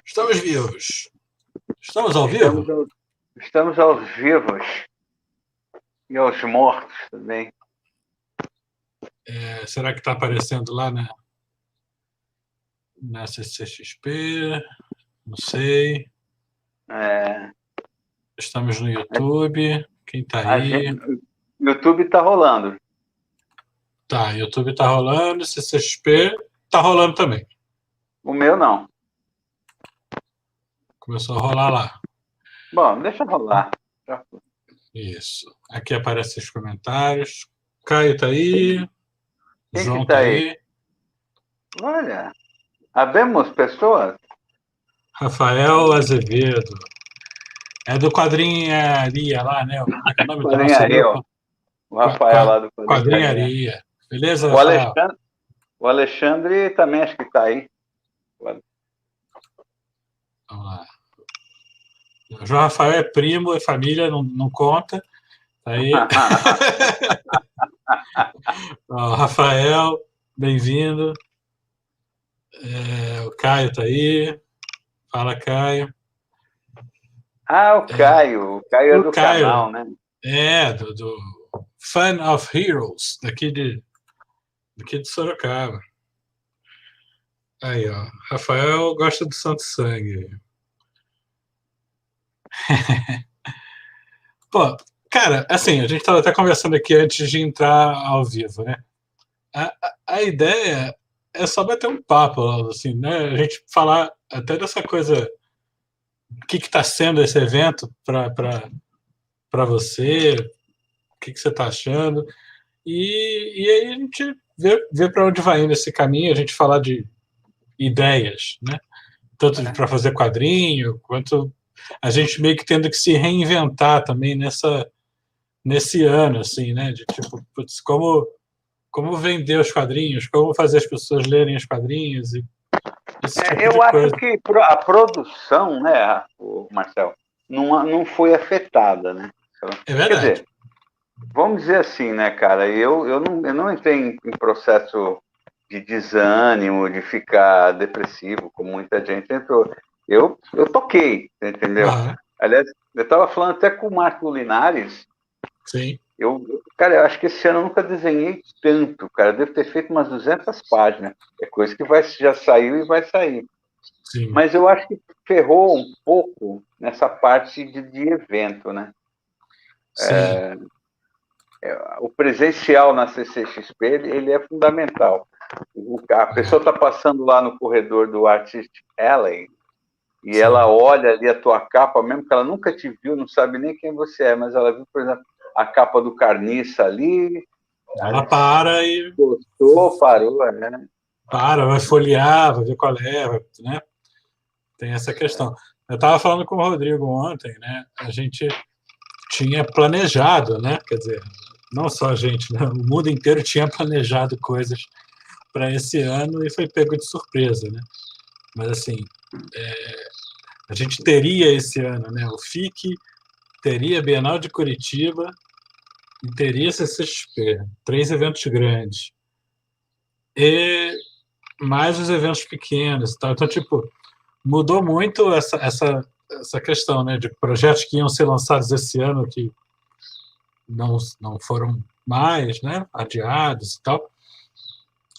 Estamos vivos. Estamos ao Estamos, vivo? estamos aos vivos e aos mortos também. Será que está aparecendo lá na CCXP? Não sei. É, Estamos no YouTube. Quem está a aí? gente, o YouTube está rolando. Tá, YouTube está rolando, CCXP está rolando também. O meu não. Começou a rolar lá. Bom, deixa rolar. Isso. Aqui aparecem os comentários. Caio está aí. Quem que João está está aí? aí. Olha, habemos pessoas? Rafael Azevedo. É do Quadrinharia lá, né? Como é que é o nome do nosso Quadrinharia, ó. grupo? O Rafael lá do Quadrinharia. Quadrinharia. Beleza, O Rafael? Alexandre, o Alexandre também acho que está aí. Vamos lá. O João Rafael é primo, é família, não conta. Aí. Ó, Rafael, bem-vindo. O Caio tá aí. Fala, Caio. O Caio. O Caio é O do Caio canal, né? do Fan of Heroes, daqui de Sorocaba. Aí, ó. Rafael gosta do Santo Sangue. Pô, cara, assim, a gente estava até conversando aqui antes de entrar ao vivo, né? A ideia é só bater um papo, assim, né? A gente falar até dessa coisa, o que está sendo esse evento para você, o que você está achando, e aí a gente vê para onde vai indo esse caminho, a gente falar de ideias, né? Tanto para fazer quadrinho, quanto a gente meio que tendo que se reinventar também nesse ano, assim, né? De tipo, putz, como vender os quadrinhos, como fazer as pessoas lerem os quadrinhos e esse tipo de Eu acho coisa. que a produção, né, o Marcel, não foi afetada, né? É Quer verdade. dizer, vamos dizer assim, né, cara? Eu não entrei em processo de desânimo, de ficar depressivo, como muita gente entrou. Eu toquei, entendeu? Aham, Aliás, eu estava falando até com o Marco Linares. sim, Cara, eu acho que esse ano eu nunca desenhei tanto, cara. Eu devo ter feito umas 200 páginas. É coisa que já saiu e vai sair. sim, Mas eu acho que ferrou um pouco nessa parte de evento, né? sim. O presencial na CCXP, ele é fundamental. A pessoa está passando lá no corredor do Artist Alley e Sim. ela olha ali a tua capa, mesmo que ela nunca te viu, não sabe nem quem você é, mas ela viu, por exemplo, a capa do Carniça ali, Ela para e gostou, parou, né? vai folhear, vai ver qual é, né? Tem essa questão. Eu estava falando com o Rodrigo ontem, né? A gente tinha planejado, né? Quer dizer, não só a gente, né? O mundo inteiro tinha planejado coisas para esse ano e foi pego de surpresa, né? Mas assim, a gente teria esse ano, né? O FIC teria a Bienal de Curitiba e teria CCXP, 3 eventos grandes e mais os eventos pequenos, e tal. Então tipo mudou muito essa questão, né? De projetos que iam ser lançados esse ano que não foram mais, né? Adiados e tal.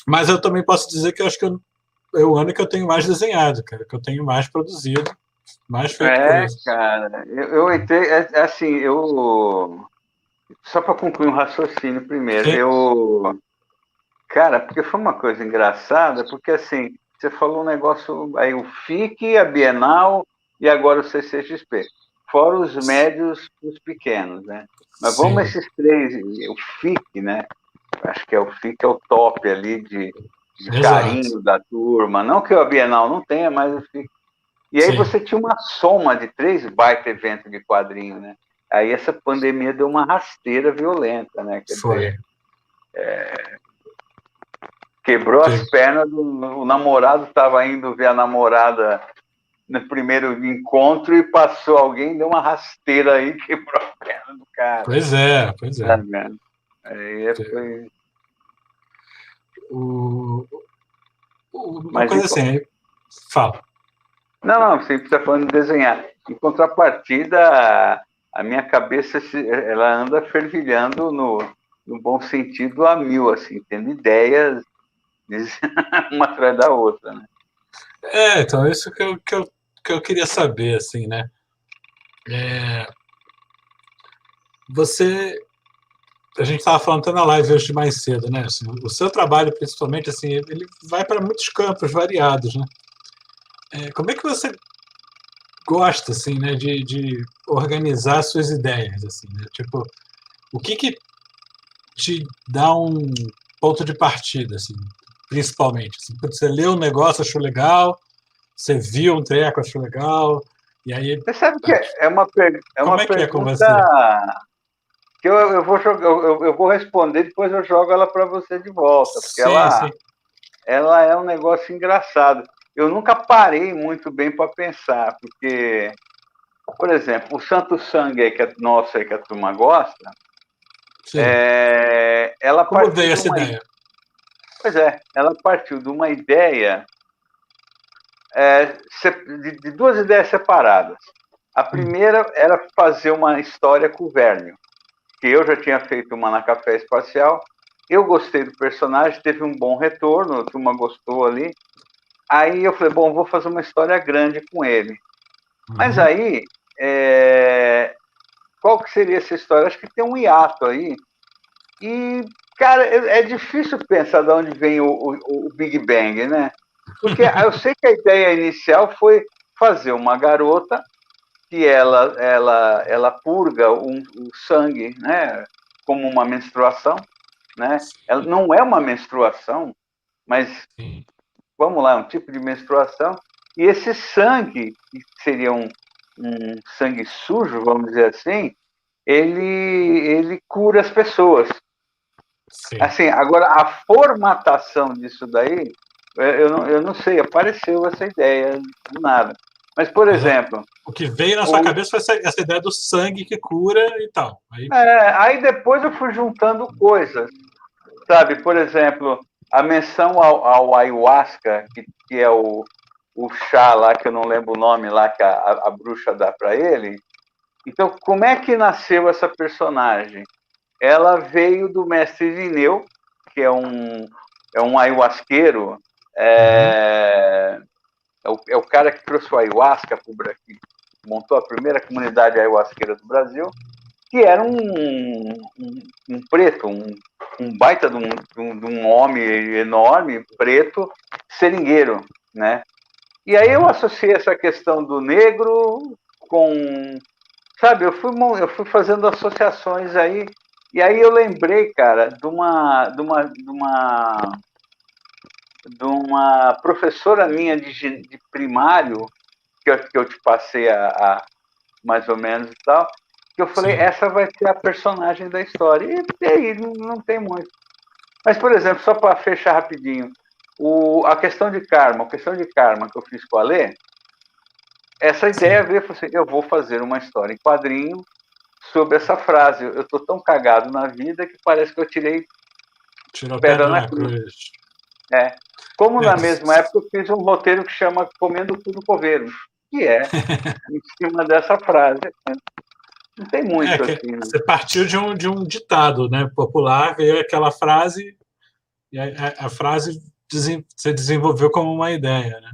Mas eu também posso dizer que eu acho que é o ano que eu tenho mais desenhado, cara, que eu tenho mais produzido, mais feito coisa. Cara, eu entrei, assim, só para concluir um raciocínio primeiro, Sim, cara, porque foi uma coisa engraçada, porque assim, você falou um negócio, aí o FIC, a Bienal e agora o CCXP, fora os médios e os pequenos, né? Mas vamos sim, esses três, o FIC, né? Acho que o FIC é o top ali de exato. carinho da turma, não que a Bienal não tenha, mas o FIC. E aí Sim, você tinha uma soma de três baita eventos de quadrinho, né? Aí essa pandemia deu uma rasteira violenta, né? Quer foi. dizer, quebrou Que, as pernas, o namorado estava indo ver a namorada no primeiro encontro e passou alguém, deu uma rasteira aí, quebrou a perna do cara. pois é, pois é. Tá vendo? Aí foi. Uma Mas coisa assim, fala. Não, você está falando de desenhar. Em contrapartida, a minha cabeça ela anda fervilhando no bom sentido a mil, assim, tendo ideias uma atrás da outra, né? Então, isso que eu queria saber, assim, né? Você, a gente estava falando até na live hoje mais cedo, né? Assim, o seu trabalho, principalmente, assim, ele vai para muitos campos variados, né? Como é que você gosta, assim, né, de organizar suas ideias, assim, né? Tipo, o que te dá um ponto de partida, assim, principalmente? Assim, você leu um negócio, achou legal, você viu um treco, achou legal, e aí... Você sabe que é Como uma é que é com pergunta você? que eu vou jogar, eu vou responder, depois eu jogo ela para você de volta, porque Sim, sim. ela é um negócio engraçado. Eu nunca parei muito bem para pensar, porque, por exemplo, o Santo Sangue aí que é nosso aí que a turma gosta, Sim. ela Como partiu veio de essa uma, ideia? pois é, ela partiu de uma ideia de duas ideias separadas. A primeira era fazer uma história com o Vernio, que eu já tinha feito uma na Café Espacial. Eu gostei do personagem, teve um bom retorno, a turma gostou ali. Aí eu falei, bom, vou fazer uma história grande com ele. Mas Uhum. aí, qual que seria essa história? Acho que tem um hiato aí. E, cara, é difícil pensar de onde vem o Big Bang, né? Porque eu sei que a ideia inicial foi fazer uma garota que ela purga o sangue, né? Como uma menstruação, né? Ela não é uma menstruação, mas Sim. vamos lá, um tipo de menstruação. E esse sangue, que seria um sangue sujo, vamos dizer assim, ele cura as pessoas. Sim. Assim, agora, a formatação disso daí, eu não sei, apareceu essa ideia do nada. Mas, por Mas exemplo, o que veio na sua o, cabeça foi essa ideia do sangue que cura e tal. Aí, aí depois eu fui juntando coisas, sabe? Por exemplo, a menção ao ayahuasca, que é o chá lá, que eu não lembro o nome lá, que a bruxa dá para ele. Então, como é que nasceu essa personagem? Ela veio do mestre Irineu, que é um ayahuasqueiro, uhum. é o cara que trouxe o ayahuasca para o Brasil, montou a primeira comunidade ayahuasqueira do Brasil, que era um preto, um baita de um homem enorme, preto, seringueiro, né? E aí eu Uhum. associei essa questão do negro com, sabe, eu fui fazendo associações aí, e aí eu lembrei, cara, de uma professora minha de primário, que eu te passei mais ou menos e tal, que eu falei, Sim. essa vai ser a personagem da história. E aí, não tem muito. Mas, por exemplo, só para fechar rapidinho, a questão de karma, que eu fiz com a Lê, essa ideia Sim. veio, eu falei assim, eu vou fazer uma história em quadrinho sobre essa frase. Eu estou tão cagado na vida que parece que eu tirei Tirou pedra pedra na na cruz. cruz. É. Como É, na mesma época eu fiz um roteiro que chama Comendo o Cu do Coveiro, que é em cima dessa frase. Não tem muito que assim, né? você partiu de um ditado, né, popular, veio aquela frase, e a frase se desenvolveu como uma ideia, né?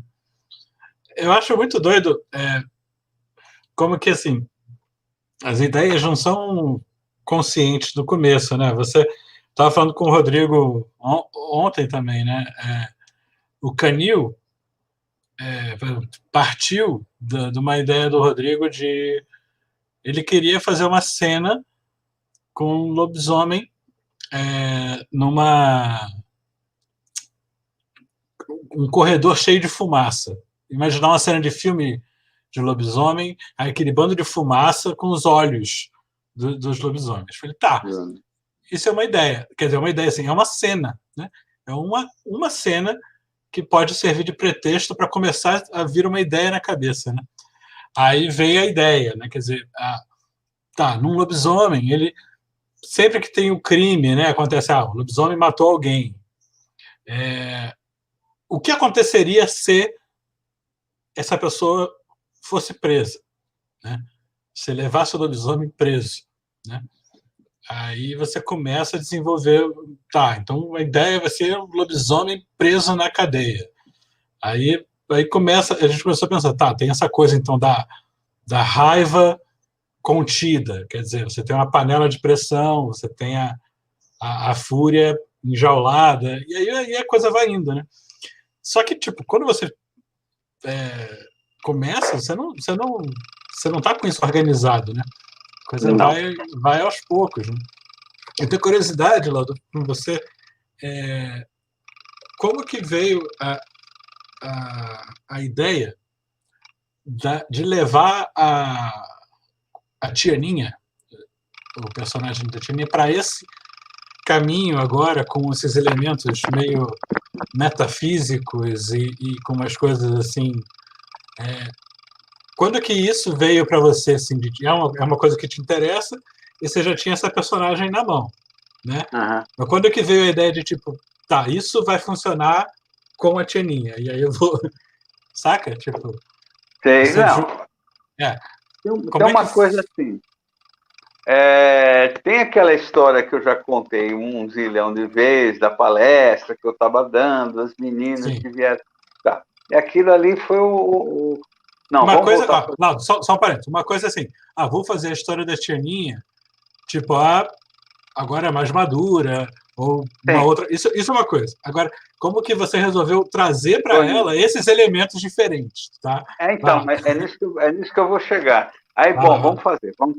Eu acho muito doido como que, assim, as ideias não são conscientes no começo, né? Você estava falando com o Rodrigo ontem também, né? O Canil partiu de uma ideia do Rodrigo de ele queria fazer uma cena com um lobisomem numa um corredor cheio de fumaça. Imaginar uma cena de filme de lobisomem, aí aquele bando de fumaça com os olhos dos lobisomens. Falei, tá, isso é uma ideia. Quer dizer, uma ideia assim, é uma cena, né? É uma cena que pode servir de pretexto para começar a vir uma ideia na cabeça, né? Aí veio a ideia, né? Quer dizer, tá, num lobisomem, ele sempre que tem o um crime, né? Acontece, o lobisomem matou alguém. O que aconteceria se essa pessoa fosse presa, né? Você levasse o lobisomem preso, né? Aí você começa a desenvolver, tá, então a ideia vai ser um lobisomem preso na cadeia. Aí começa, a gente começou a pensar, tá, tem essa coisa então da raiva contida, quer dizer, você tem uma panela de pressão, você tem a fúria enjaulada, e aí a coisa vai indo, né? Só que, tipo, quando você começa, você não tá com isso organizado, né? A coisa Não. vai aos poucos, né? Eu tenho curiosidade, Laudo, com você, como que veio a ideia de levar a Tianinha, o personagem da Tianinha, para esse caminho agora, com esses elementos meio metafísicos e com umas coisas assim. Quando que isso veio para você? Assim, é uma coisa que te interessa e você já tinha essa personagem na mão, né? Uhum. Mas quando que veio a ideia de tipo, tá, isso vai funcionar com a Tianinha, e aí eu vou, saca? Tipo, Sei, você não. é, Tem como é que uma coisa assim. Tem aquela história que eu já contei um zilhão de vezes, da palestra que eu estava dando, as meninas sim. que vieram. Tá. E aquilo ali foi Não, Uma vamos coisa, voltar para. não, só um parênteses, uma coisa assim, vou fazer a história da Tianinha, tipo, agora é mais madura, ou uma Sim, outra. Isso é uma coisa. Agora, como que você resolveu trazer para Tony. ela esses elementos diferentes, tá? Vai Então, lá, é nisso que eu vou chegar. Aí, vai lá, bom, vai lá. vamos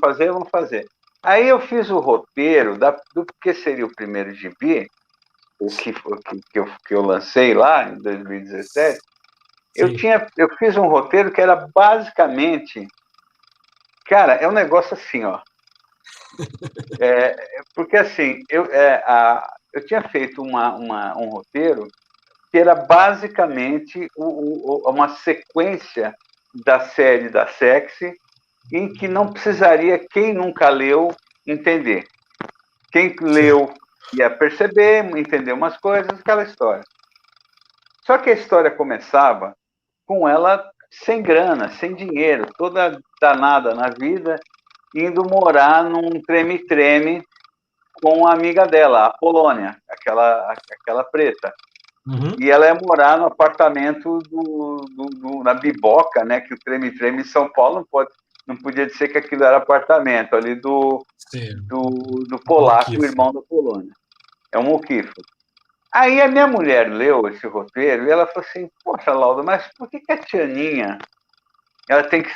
fazer. Aí eu fiz o roteiro do que seria o primeiro gibi, que eu lancei lá em 2017. Sim, Eu fiz um roteiro que era basicamente, cara, é um negócio assim, ó. Porque assim, eu tinha feito um roteiro que era basicamente uma sequência da série da Sexy, em que não precisaria quem nunca leu entender. Quem certo. leu ia perceber, entender umas coisas, aquela história. Só que a história começava com ela sem grana, sem dinheiro, toda danada na vida, indo morar num treme-treme com a amiga dela, a Polônia, aquela preta. Uhum. E ela ia morar no apartamento na Biboca, né? Que o treme-treme em São Paulo não podia dizer que aquilo era apartamento, ali Sim, do polaco, o Moquifo. irmão da Polônia. É um Muquifo. Aí a minha mulher leu esse roteiro e ela falou assim, poxa, Lauda, mas por que a Tianinha ela tem que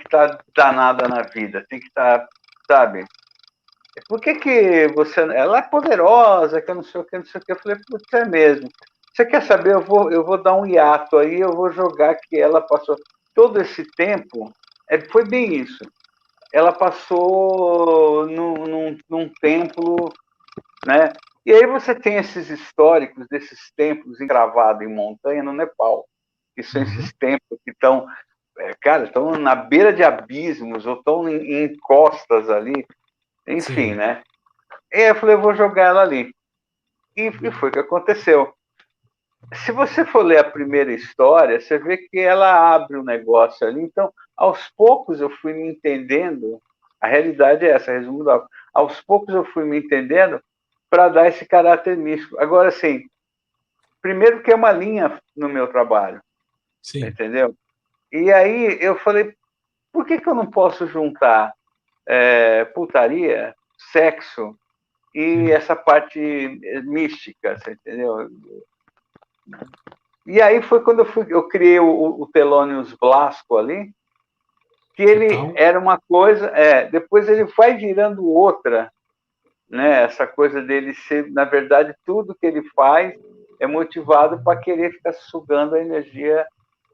estar danada na vida, tem que estar, sabe? Por que você. Ela é poderosa, que eu não sei o que, não sei o que. Eu falei, putz, é mesmo. Você quer saber? Eu vou dar um hiato aí, eu vou jogar que ela passou todo esse tempo. Foi bem isso. Ela passou num templo, né? E aí você tem esses históricos desses templos encravados em montanha no Nepal, que são Uhum. esses templos que estão, cara, estão na beira de abismos ou estão em costas ali, enfim, Sim. né? E aí eu falei, eu vou jogar ela ali. E foi o que aconteceu. Se você for ler a primeira história, você vê que ela abre o negócio ali. Então, aos poucos eu fui me entendendo. A realidade é essa, resumo da obra. Aos poucos eu fui me entendendo para dar esse caráter místico. Agora, assim, primeiro que é uma linha no meu trabalho, Sim. entendeu? E aí eu falei, por que eu não posso juntar putaria, sexo e Sim. essa parte mística, você entendeu? E aí foi quando eu criei o Thelonious Blasco ali, que Que ele tal? era uma coisa, depois ele vai virando outra, né? Essa coisa dele ser, na verdade, tudo que ele faz é motivado para querer ficar sugando a energia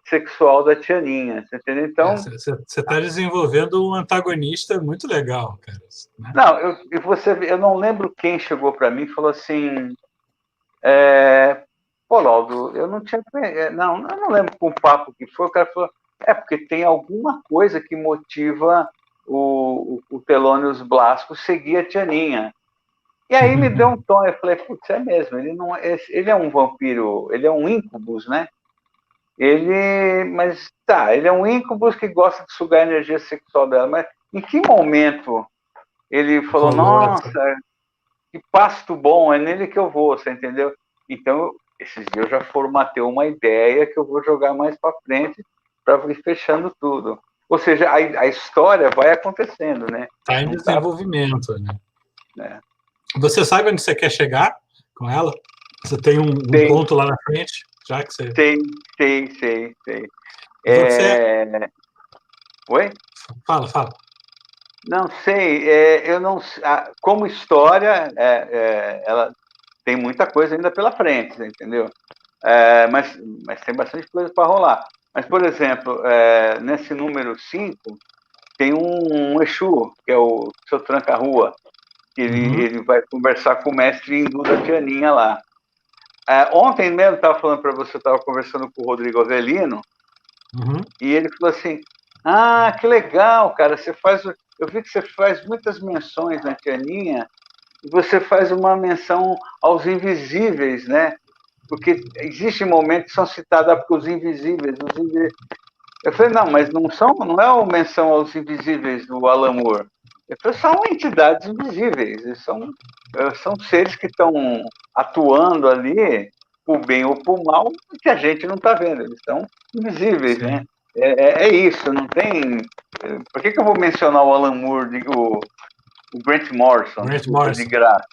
sexual da Tianinha, você entendeu? Então, Você está desenvolvendo um antagonista muito legal, cara. Né? não, eu não lembro quem chegou para mim e falou assim, pô, Laudo, eu não tinha. Não, eu não lembro com o papo que foi. O cara falou: porque tem alguma coisa que motiva o Telônios Blasco seguir a Tianinha. E aí me deu um tom. Eu falei: putz, é mesmo. Ele não, ele é um vampiro, ele é um íncubus, né? Mas tá, ele é um íncubus que gosta de sugar a energia sexual dela, mas em que momento ele falou, Rolou nossa, essa. que pasto bom, é nele que eu vou, você entendeu? Então, esses dias eu já formatei uma ideia que eu vou jogar mais para frente para ir fechando tudo. Ou seja, a história vai acontecendo, né? Está em Não tá, desenvolvimento, né? né? Você sabe onde você quer chegar com ela? Você tem um Sei, ponto lá na frente, já que você. sei. Você. Oi? Fala, fala. Não sei, eu não, como história, ela tem muita coisa ainda pela frente, entendeu? Mas tem bastante coisa para rolar. Mas, por exemplo, nesse número 5 tem um Exu, que é o seu Tranca-Rua, que ele vai conversar com o mestre hindu da Tianinha lá. Ontem mesmo, estava falando para você, estava conversando com o Rodrigo Avelino, e ele falou assim, que legal, cara, eu vi que você faz muitas menções na Tianinha, e você faz uma menção aos invisíveis, né? Porque existem momentos que são citados os invisíveis. Eu falei, não, mas não é uma menção aos invisíveis do Alan Moore. Eu falei, são entidades invisíveis, eles são seres que estão atuando ali, por bem ou por mal, que a gente não está vendo, eles estão invisíveis, né? Sim. É isso, não tem. Por que eu vou mencionar o Alan Moore, o Grant Morrison, Grant desculpa, de Morrison. graça?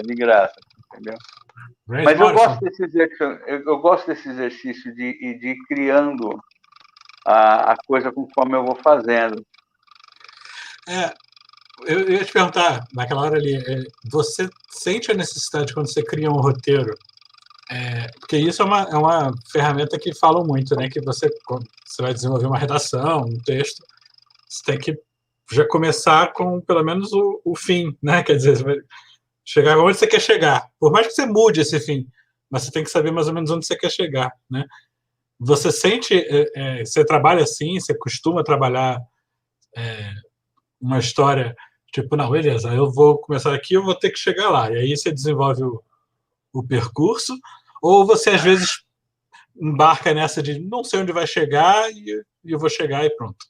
De graça, entendeu? Grant Mas eu Morrison. gosto desse exercício, de ir criando a coisa conforme eu vou fazendo. É, eu ia te perguntar, naquela hora ali, você sente a necessidade quando você cria um roteiro? Porque isso é uma ferramenta que falam muito, né? Que quando você vai desenvolver uma redação, um texto, você tem que já começar com pelo menos o fim, né? Quer dizer, você vai chegar onde você quer chegar. Por mais que você mude esse fim, mas você tem que saber mais ou menos onde você quer chegar, né? Você sente, você trabalha assim, você costuma trabalhar uma história tipo, não, beleza, eu vou começar aqui, eu vou ter que chegar lá. E aí você desenvolve o percurso, ou você às vezes embarca nessa de não sei onde vai chegar e eu vou chegar e pronto.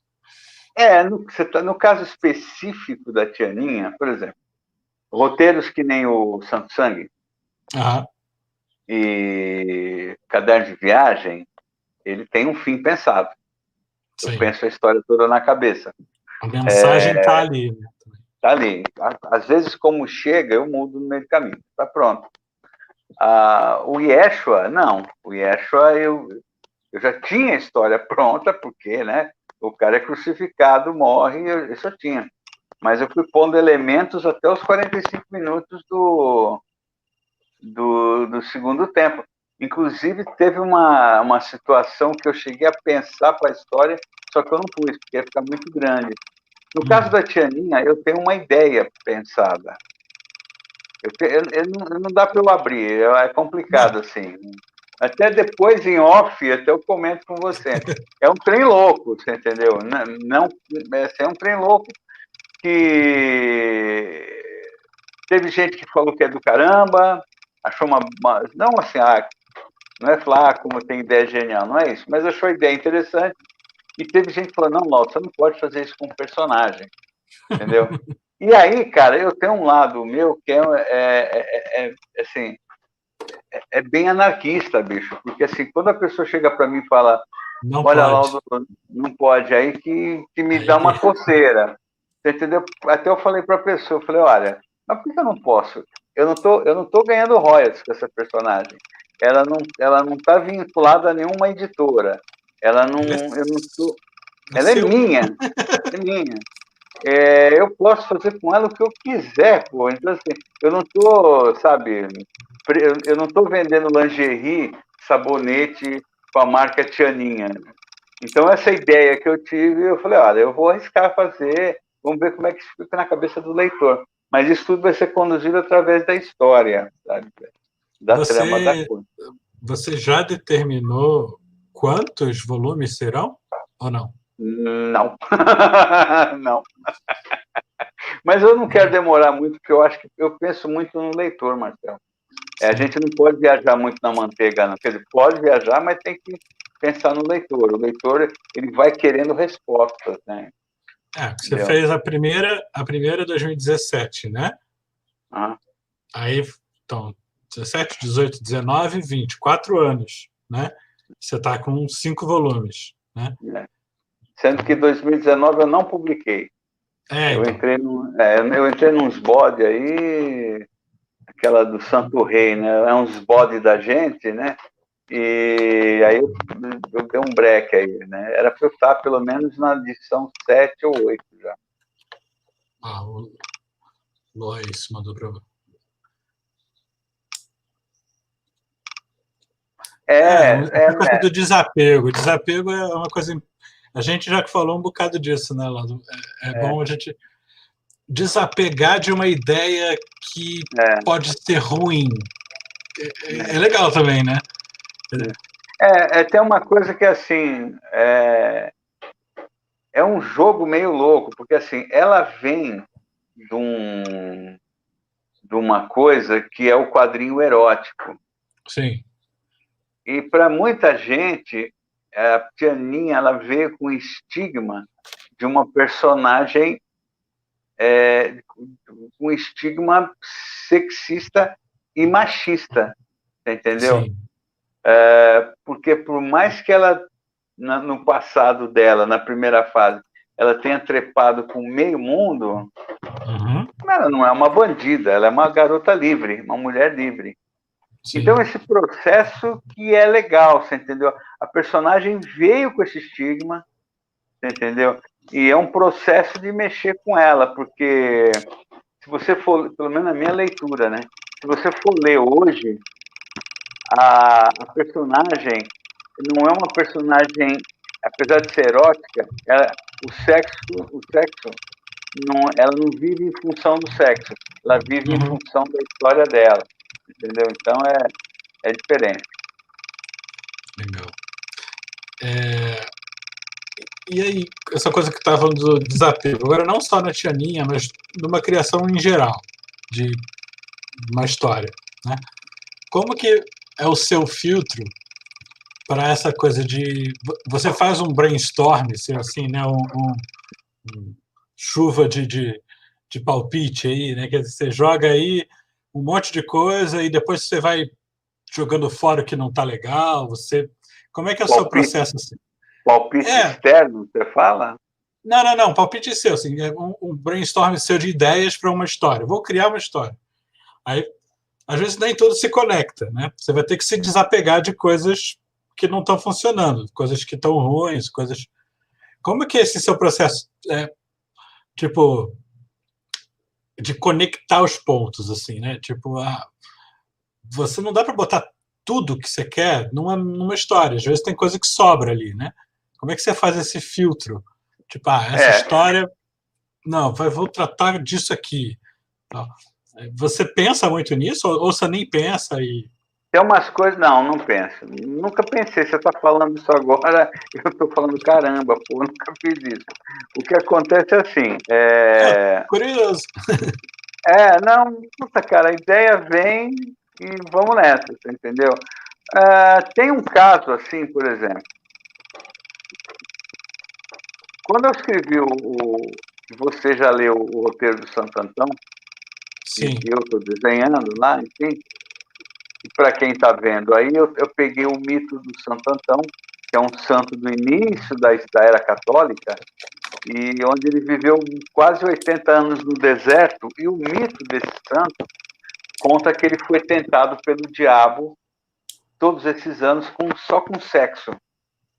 No caso específico da Tianinha, por exemplo, roteiros que nem o Santo Sangue Aham. e Caderno de Viagem, ele tem um fim pensado. Eu Sim. penso a história toda na cabeça. A mensagem está ali. Né? Tá ali. Às vezes, como chega, eu mudo no meio do caminho. Tá pronto. O Yeshua, não. O Yeshua, eu já tinha a história pronta, porque, né? O cara é crucificado, morre, isso eu tinha. Mas eu fui pondo elementos até os 45 minutos do segundo tempo. Inclusive, teve uma situação que eu cheguei a pensar para a história, só que eu não pus, porque ia ficar muito grande. No caso da Tianinha, eu tenho uma ideia pensada. Não dá para eu abrir, é complicado assim. Até depois, em off, até eu comento com você. É um trem louco, você entendeu? Não, é um trem louco que teve gente que falou que é do caramba, achou não assim, não é falar como tem ideia genial, não é isso, mas achou a ideia interessante. E teve gente que falou, não, Lauro, você não pode fazer isso com um personagem, entendeu? E aí, cara, eu tenho um lado meu que assim, é bem anarquista, bicho, porque assim, quando a pessoa chega para mim e fala, Não olha, pode. Lauro, não pode, aí que me dá Aí, uma coceira, você entendeu? Até eu falei para a pessoa, eu falei, olha, mas por que eu não posso? Eu não tô ganhando royalties com essa personagem. Ela não tá vinculada a nenhuma editora. ele Eu não tô, é ela seu. é minha. Eu posso fazer com ela o que eu quiser, pô. Então, assim, eu não tô, sabe, eu não tô vendendo lingerie, sabonete com a marca Tianinha. Então, essa ideia que eu tive, eu falei, olha, eu vou arriscar fazer, vamos ver como é que isso fica na cabeça do leitor. Mas isso tudo vai ser conduzido através da história, sabe? Da trama da Você, coisa. você já determinou quantos volumes serão ou não? Não. Não. Mas eu não quero demorar muito, porque eu acho que eu penso muito no leitor, Marcelo. A Sim. gente não pode viajar muito na manteiga, não. Quer dizer, pode viajar, mas tem que pensar no leitor. O leitor, ele vai querendo respostas, né? Você Entendeu? fez a primeira 2017, né? Ah, Aí, então, 17, 18, 19, 20, 4 anos, né? Você está com 5 volumes, né? é. Sendo que 2019 eu não publiquei. Eu Então. entrei, eu entrei nos bode aí, aquela do Santo Rei, né? É uns bode da gente, né? E aí eu dei um break aí, né? Era para eu estar pelo menos na edição 7 ou 8 já. O Lois mandou para você. Essa coisa do desapego. O desapego é uma coisa. A gente já falou um bocado disso, né, Lado? É bom a gente desapegar de uma ideia que pode ser ruim. É legal também, né? Tem uma coisa que, assim, é um jogo meio louco, porque, assim, ela vem de uma coisa que é o quadrinho erótico. Sim. E, para muita gente, a Tianinha, ela veio com o estigma de uma personagem com estigma sexista e machista, entendeu? Sim. Porque por mais que ela, no passado dela, na primeira fase, ela tenha trepado com meio mundo, ela não é uma bandida, ela é uma garota livre, uma mulher livre. Sim. Então, esse processo que é legal, você entendeu? A personagem veio com esse estigma, você entendeu? E é um processo de mexer com ela, porque se você for, pelo menos na minha leitura, né? Se você for ler hoje, a personagem não é uma personagem, apesar de ser erótica, o sexo não, ela não vive em função do sexo, ela vive em função da história dela, entendeu? Então é diferente. Legal. E aí, essa coisa que estava falando do desapego, agora não só na Tianinha, mas numa criação em geral, de uma história, né? Como que é o seu filtro para essa coisa de... Você faz um brainstorm, assim, né? Um chuva de palpite aí, né? Quer dizer, você joga aí um monte de coisa e depois você vai jogando fora o que não está legal. Como é que é o seu processo? Assim? Palpite externo, você fala? Não. Palpite seu, assim, é um brainstorm seu de ideias para uma história. Vou criar uma história. Aí, às vezes, nem tudo se conecta, né? Você vai ter que se desapegar de coisas que não estão funcionando, coisas que estão ruins, coisas... Como que é esse seu processo, tipo, de conectar os pontos, assim, né? Tipo, você não dá para botar tudo que você quer numa história. Às vezes tem coisa que sobra ali, né? Como é que você faz esse filtro? Tipo, essa história... Não, vou tratar disso aqui. Você pensa muito nisso ou você nem pensa e... Tem umas coisas... Não penso. Nunca pensei. Você está falando isso agora, eu estou falando, caramba, pô, nunca fiz isso. O que acontece é assim... curioso. Não, puta, cara, a ideia vem e vamos nessa, você entendeu? Tem um caso assim, por exemplo. Quando eu escrevi você já leu o roteiro do Santo Antão, Sim. que eu estou desenhando lá, enfim, e para quem está vendo aí, eu peguei o mito do Santo Antão, que é um santo do início da era católica, e onde ele viveu quase 80 anos no deserto, e o mito desse santo conta que ele foi tentado pelo diabo todos esses anos só com sexo.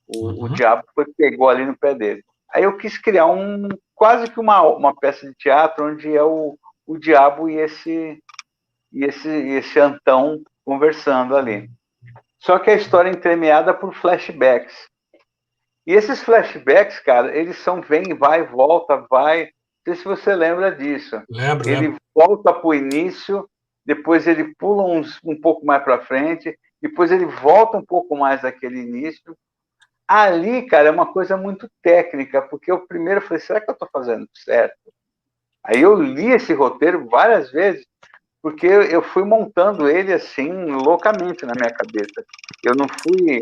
O diabo pegou ali no pé dele. Aí eu quis criar quase que uma peça de teatro onde é o diabo e esse Antão conversando ali. Só que a história é entremeada por flashbacks. E esses flashbacks, cara, eles vem, vai, volta, vai. Não sei se você lembra disso. Lembro. Volta para o início, depois ele pula um pouco mais para frente, depois ele volta um pouco mais daquele início. Ali, cara, é uma coisa muito técnica, porque eu primeiro falei, será que eu estou fazendo certo? Aí eu li esse roteiro várias vezes, porque eu fui montando ele assim, loucamente na minha cabeça. Eu não fui.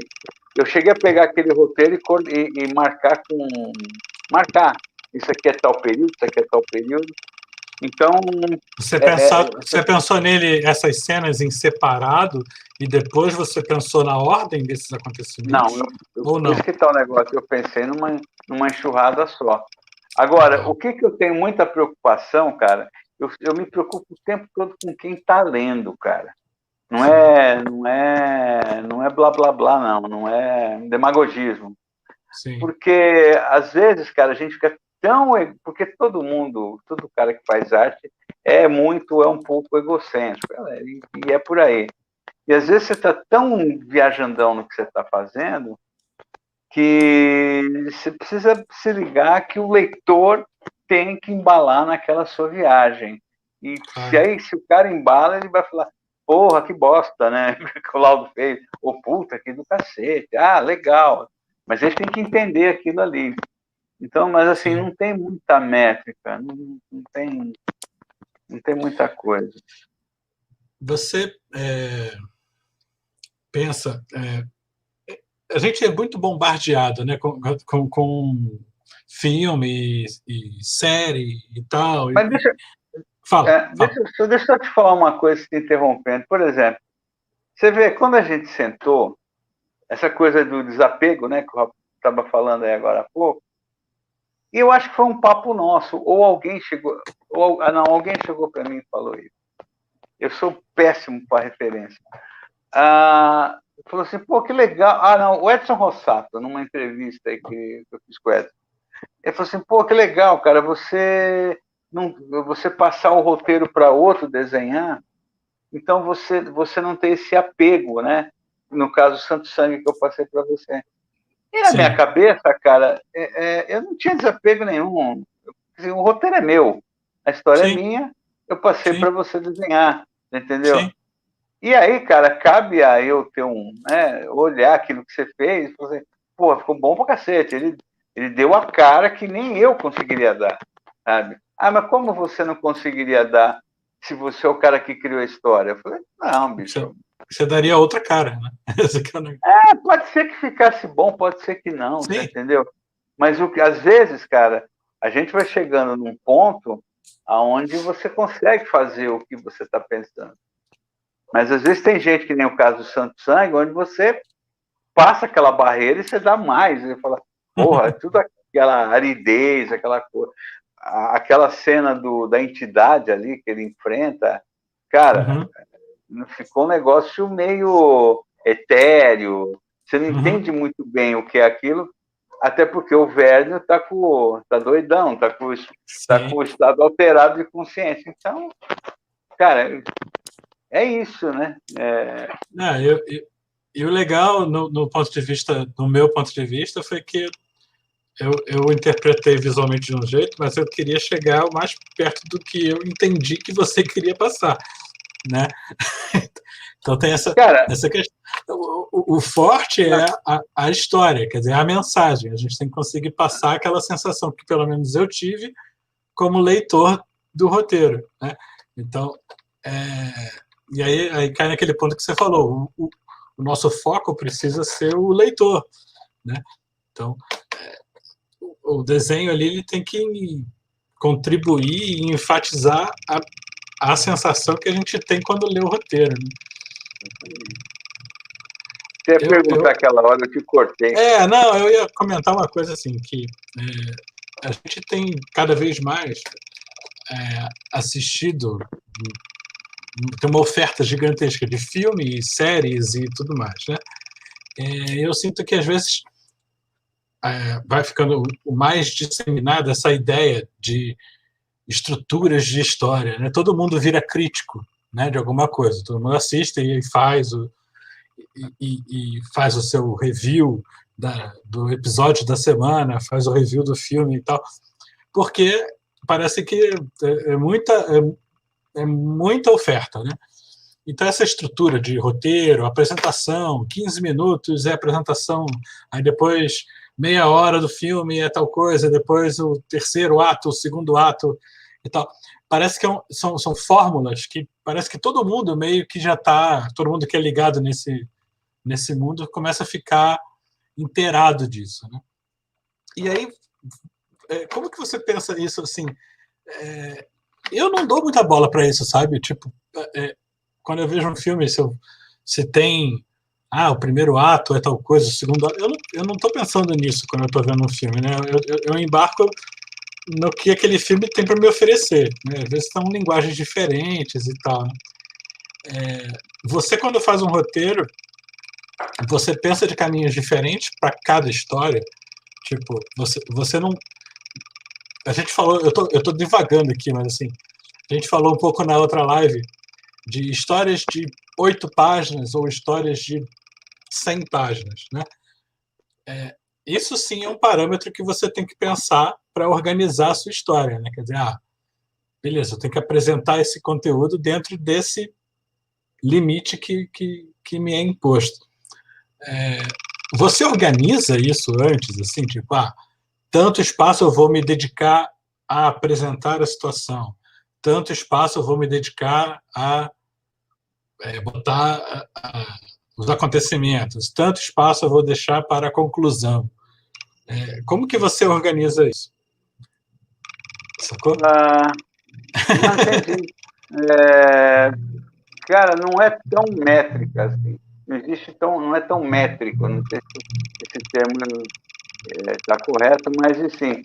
Eu cheguei a pegar aquele roteiro e marcar com. Marcar. Isso aqui é tal período, isso aqui é tal período. Então. Você pensou nele, essas cenas em separado, e depois você pensou na ordem desses acontecimentos? Não, Ou por não? isso que está o negócio. Eu pensei numa enxurrada só. Agora, o que eu tenho muita preocupação, cara, eu me preocupo o tempo todo com quem está lendo, cara. Não é blá blá blá, não é demagogismo. Sim. Porque às vezes, cara, a gente fica tão. Porque todo cara que faz arte é um pouco egocêntrico, e é por aí. E às vezes você está tão viajandão no que você está fazendo que você precisa se ligar que o leitor tem que embalar naquela sua viagem. E se o cara embala, ele vai falar, porra, que bosta, né? Que o Laudo fez. Ô, puta, que do cacete. Ah, legal. Mas eles têm que entender aquilo ali. Então, mas assim, não tem muita métrica, não tem muita coisa. Você pensa... a gente é muito bombardeado, né, com filme e série e tal. Mas Fala. deixa eu te falar uma coisa te interrompendo. Por exemplo, você vê, quando a gente sentou, essa coisa do desapego, né, que eu estava falando aí agora há pouco, e eu acho que foi um papo nosso, ou alguém chegou, alguém chegou para mim e falou isso. Eu sou péssimo para referência. Falou assim, pô, que legal. Não, o Edson Rossato, numa entrevista aí que eu fiz com o Edson, ele falou assim, pô, que legal, cara, você passar o roteiro para outro desenhar, então você não tem esse apego, né? No caso, Santo Sangue que eu passei para você. E na minha cabeça, cara, eu não tinha desapego nenhum. Assim, o roteiro é meu, a história é minha, eu passei para você desenhar, entendeu? Sim. E aí, cara, cabe a eu ter olhar aquilo que você fez e falar assim, pô, ficou bom pra cacete. Ele deu a cara que nem eu conseguiria dar, sabe? Mas como você não conseguiria dar se você é o cara que criou a história? Eu falei, não, bicho. Você daria outra cara, né? Pode ser que ficasse bom, pode ser que não, você entendeu? Mas às vezes, cara, a gente vai chegando num ponto aonde você consegue fazer o que você está pensando. Mas às vezes tem gente, que nem o caso do Santo Sangue, onde você passa aquela barreira e você dá mais. Você fala, porra, tudo aquela aridez, aquela coisa. Aquela cena da entidade ali que ele enfrenta, cara, ficou um negócio meio etéreo. Você não entende muito bem o que é aquilo, até porque o Verne tá doidão, tá com o estado alterado de consciência. Então, cara, é isso, né? E o legal, no meu ponto de vista, foi que eu interpretei visualmente de um jeito, mas eu queria chegar o mais perto do que eu entendi que você queria passar, né? Então tem essa questão. O forte é a história, quer dizer, a mensagem. A gente tem que conseguir passar aquela sensação que pelo menos eu tive como leitor do roteiro, né? Então, e aí cai naquele ponto que você falou, o nosso foco precisa ser o leitor, né? Então, o desenho ali ele tem que contribuir e enfatizar a sensação que a gente tem quando lê o roteiro, né? Você ia perguntar aquela hora, eu te cortei. Não, eu ia comentar uma coisa assim, que a gente tem cada vez mais assistido, tem uma oferta gigantesca de filmes, séries e tudo mais, né? Eu sinto que às vezes vai ficando mais disseminada essa ideia de estruturas de história, né? Todo mundo vira crítico, né, de alguma coisa, todo mundo assiste e faz o seu review do episódio da semana, faz o review do filme e tal, porque parece que é muita oferta, né? Então, essa estrutura de roteiro, apresentação, 15 minutos é apresentação, aí depois meia hora do filme é tal coisa, depois o terceiro ato, o segundo ato e tal. parece que são fórmulas que parece que todo mundo meio que já está, todo mundo que é ligado nesse mundo começa a ficar inteirado disso, né? E aí, como que você pensa isso assim? Eu não dou muita bola para isso, sabe? Tipo, quando eu vejo um filme, se tem o primeiro ato é tal coisa, o segundo ato, eu não estou pensando nisso quando eu estou vendo um filme, né? Eu embarco no que aquele filme tem para me oferecer, né? Às vezes são linguagens diferentes e tal, né? Você, quando faz um roteiro, você pensa de caminhos diferentes para cada história. Tipo, você não. A gente falou, eu tô divagando aqui, mas assim, a gente falou um pouco na outra live de histórias de 8 páginas ou histórias de 100 páginas, né? Isso sim é um parâmetro que você tem que pensar para organizar a sua história, né? Quer dizer, beleza, eu tenho que apresentar esse conteúdo dentro desse limite que me é imposto. Você organiza isso antes, assim, tipo, tanto espaço eu vou me dedicar a apresentar a situação, tanto espaço eu vou me dedicar a botar os acontecimentos, tanto espaço eu vou deixar para a conclusão. Como que você organiza isso? Sacou? Não entendi. Cara, não é tão métrica assim. Não é tão métrico. Não sei se esse termo está correto, mas assim,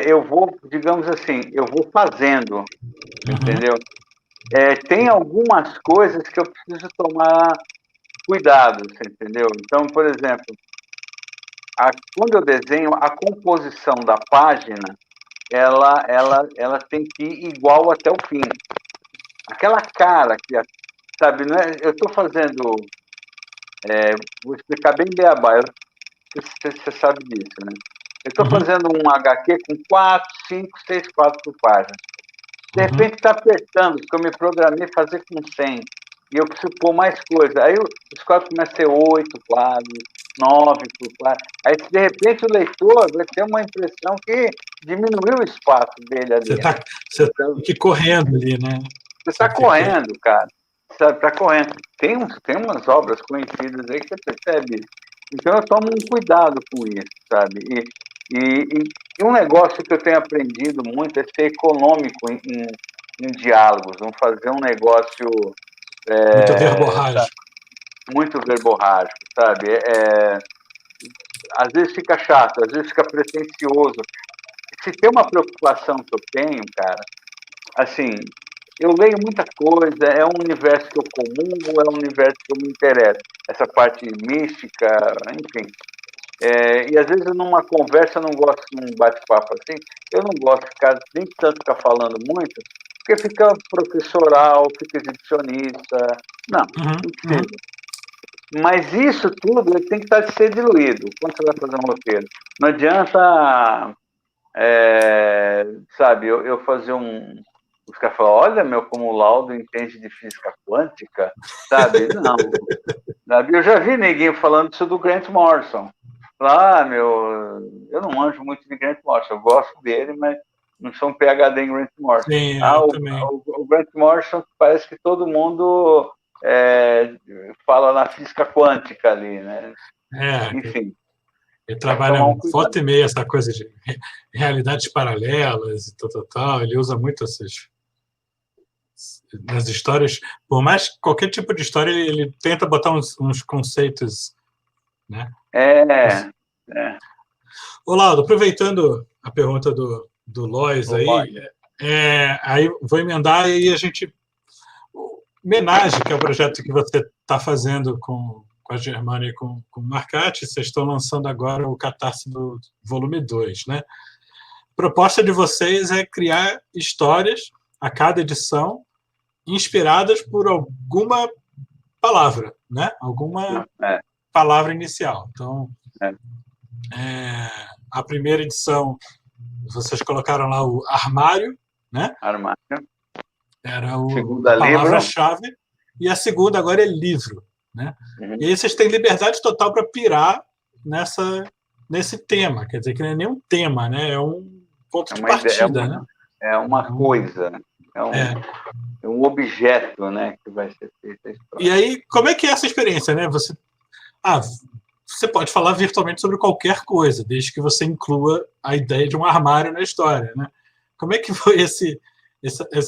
eu vou, digamos assim, eu vou fazendo, entendeu? Tem algumas coisas que eu preciso tomar cuidado, você entendeu? Então, por exemplo, quando eu desenho, a composição da página, ela tem que ir igual até o fim. Aquela cara que, sabe, não é, eu estou fazendo, vou explicar bem beabá, você sabe disso, né? Eu estou fazendo um HQ com 4, 5, 6 quadros por página. De repente está apertando, porque eu me programei fazer com 100, e eu preciso pôr mais coisa. Aí os quadros começam a ser 8 quadros, 9 por quadro. Aí, de repente, o leitor vai ter uma impressão que diminuiu o espaço dele ali. Você está correndo ali, né? Você está correndo, cara. Sabe, está correndo. Tem umas obras conhecidas aí que você percebe. Então, eu tomo um cuidado com isso, sabe? E um negócio que eu tenho aprendido muito é ser econômico em diálogos. Vamos fazer um negócio... muito verborrágico. Muito verborrágico, sabe? Às vezes fica chato, às vezes fica pretencioso. Se tem uma preocupação que eu tenho, cara, assim, eu leio muita coisa, é um universo que eu comungo, é um universo que eu me interesso. Essa parte mística, enfim. E às vezes numa conversa eu não gosto de um bate-papo assim, eu não gosto de ficar, nem tanto ficar falando muito, porque fica professoral, fica exibicionista. Não precisa. Mas isso tudo ele tem que estar ser diluído quando você vai fazer um roteiro. Não adianta, sabe, eu fazer os caras falam, olha, como o Laudo entende de física quântica, sabe? Não. Sabe? Eu já vi ninguém falando isso do Grant Morrison. Eu não manjo muito de Grant Morrison, eu gosto dele, mas não sou um PhD em Grant Morrison. Sim, também. O Grant Morrison parece que todo mundo fala na física quântica ali, né? Enfim. Ele trabalha volta e meia essa coisa de realidades paralelas e tal. Ele usa muito nas histórias, por mais que qualquer tipo de história, ele tenta botar uns conceitos, né? Ô, Laudo, aproveitando a pergunta do Lois aí vou emendar e a gente... Homenagem, que é o projeto que você está fazendo com a Germana e com o Marcati, vocês estão lançando agora o Catarse do volume 2, né? A proposta de vocês é criar histórias a cada edição inspiradas por alguma palavra, né? Alguma palavra inicial. Então, a primeira edição, vocês colocaram lá o armário, né? Armário. Era a palavra-chave. E a segunda agora é livro, né? E aí vocês têm liberdade total para pirar nesse tema. Quer dizer, que não é nem um tema, né? É um ponto de partida, né? é uma coisa, É. é um objeto, né, que vai ser feita a história. E aí, como é que é essa experiência, né? Você pode falar virtualmente sobre qualquer coisa, desde que você inclua a ideia de um armário na história, né? Como é que foi esse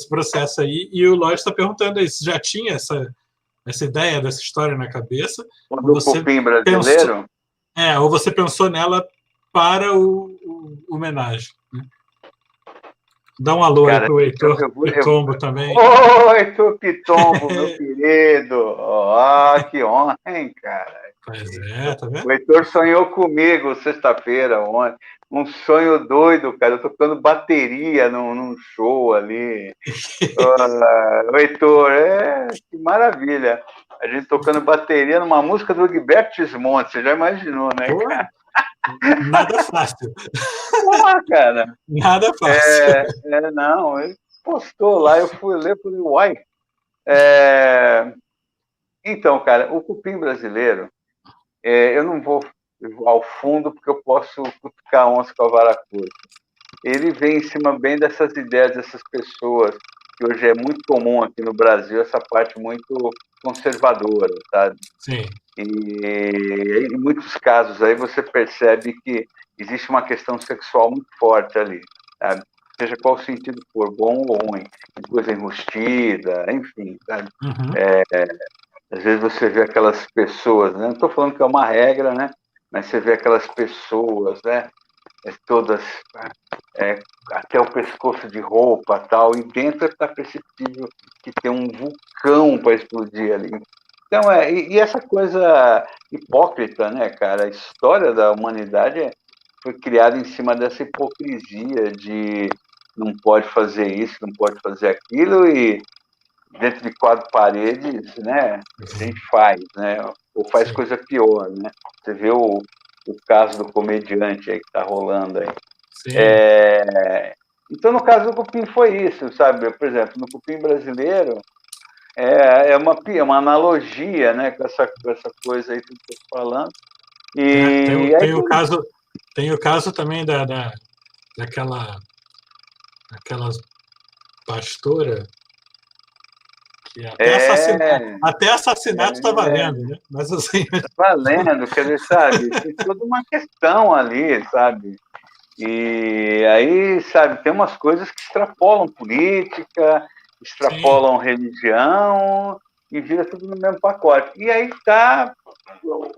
processo aí? E o Lodge está perguntando aí, se já tinha essa ideia dessa história na cabeça, ou Do você cupim pensou, brasileiro, ou você pensou nela para o homenagem, né? Dá um alô aí cara, para o Heitor eu Pitombo também. Oi, tu Pitombo, meu querido! Que honra, hein, cara? Pois é, tá vendo? O Heitor sonhou comigo sexta-feira, ontem. Um sonho doido, cara. Eu tocando bateria num show ali. O Heitor, que maravilha. A gente tocando bateria numa música do Gilberto Gismonti. Você já imaginou, né, Pô, cara? nada fácil. Porra, cara. Nada fácil. Não, ele postou lá, eu fui ler, falei, uai. É... Então, cara, o cupim brasileiro, eu não vou ao fundo porque eu posso cutucar onça com a vara curta. Ele vem em cima bem dessas ideias dessas pessoas, que hoje é muito comum aqui no Brasil, essa parte muito conservadora, sabe? Sim. E em muitos casos aí você percebe que existe uma questão sexual muito forte ali, sabe? Seja qual sentido for, bom ou ruim, coisa enrustida, enfim, sabe? Uhum. Às vezes você vê aquelas pessoas, né? Não estou falando que é uma regra, né? Mas você vê aquelas pessoas, né? Todas até o pescoço de roupa tal, e dentro está perceptível que tem um vulcão para explodir ali. Então, e essa coisa hipócrita, né, cara? A história da humanidade foi criada em cima dessa hipocrisia de não pode fazer isso, não pode fazer aquilo, e dentro de quatro paredes, né, a gente faz, né? Ou faz Sim. coisa pior, né? Você vê o caso do comediante aí que está rolando aí. Sim. Então, no caso do cupim foi isso, sabe? Por exemplo, no cupim brasileiro, é uma analogia, né, com essa coisa aí que eu estou falando. E aí tem o caso também daquela pastora que até assassinato está valendo, né? Mas assim. Valendo, quer dizer, sabe? Tem toda uma questão ali, sabe? E aí, sabe, tem umas coisas que extrapolam política, extrapolam religião e vira tudo no mesmo pacote. E aí está,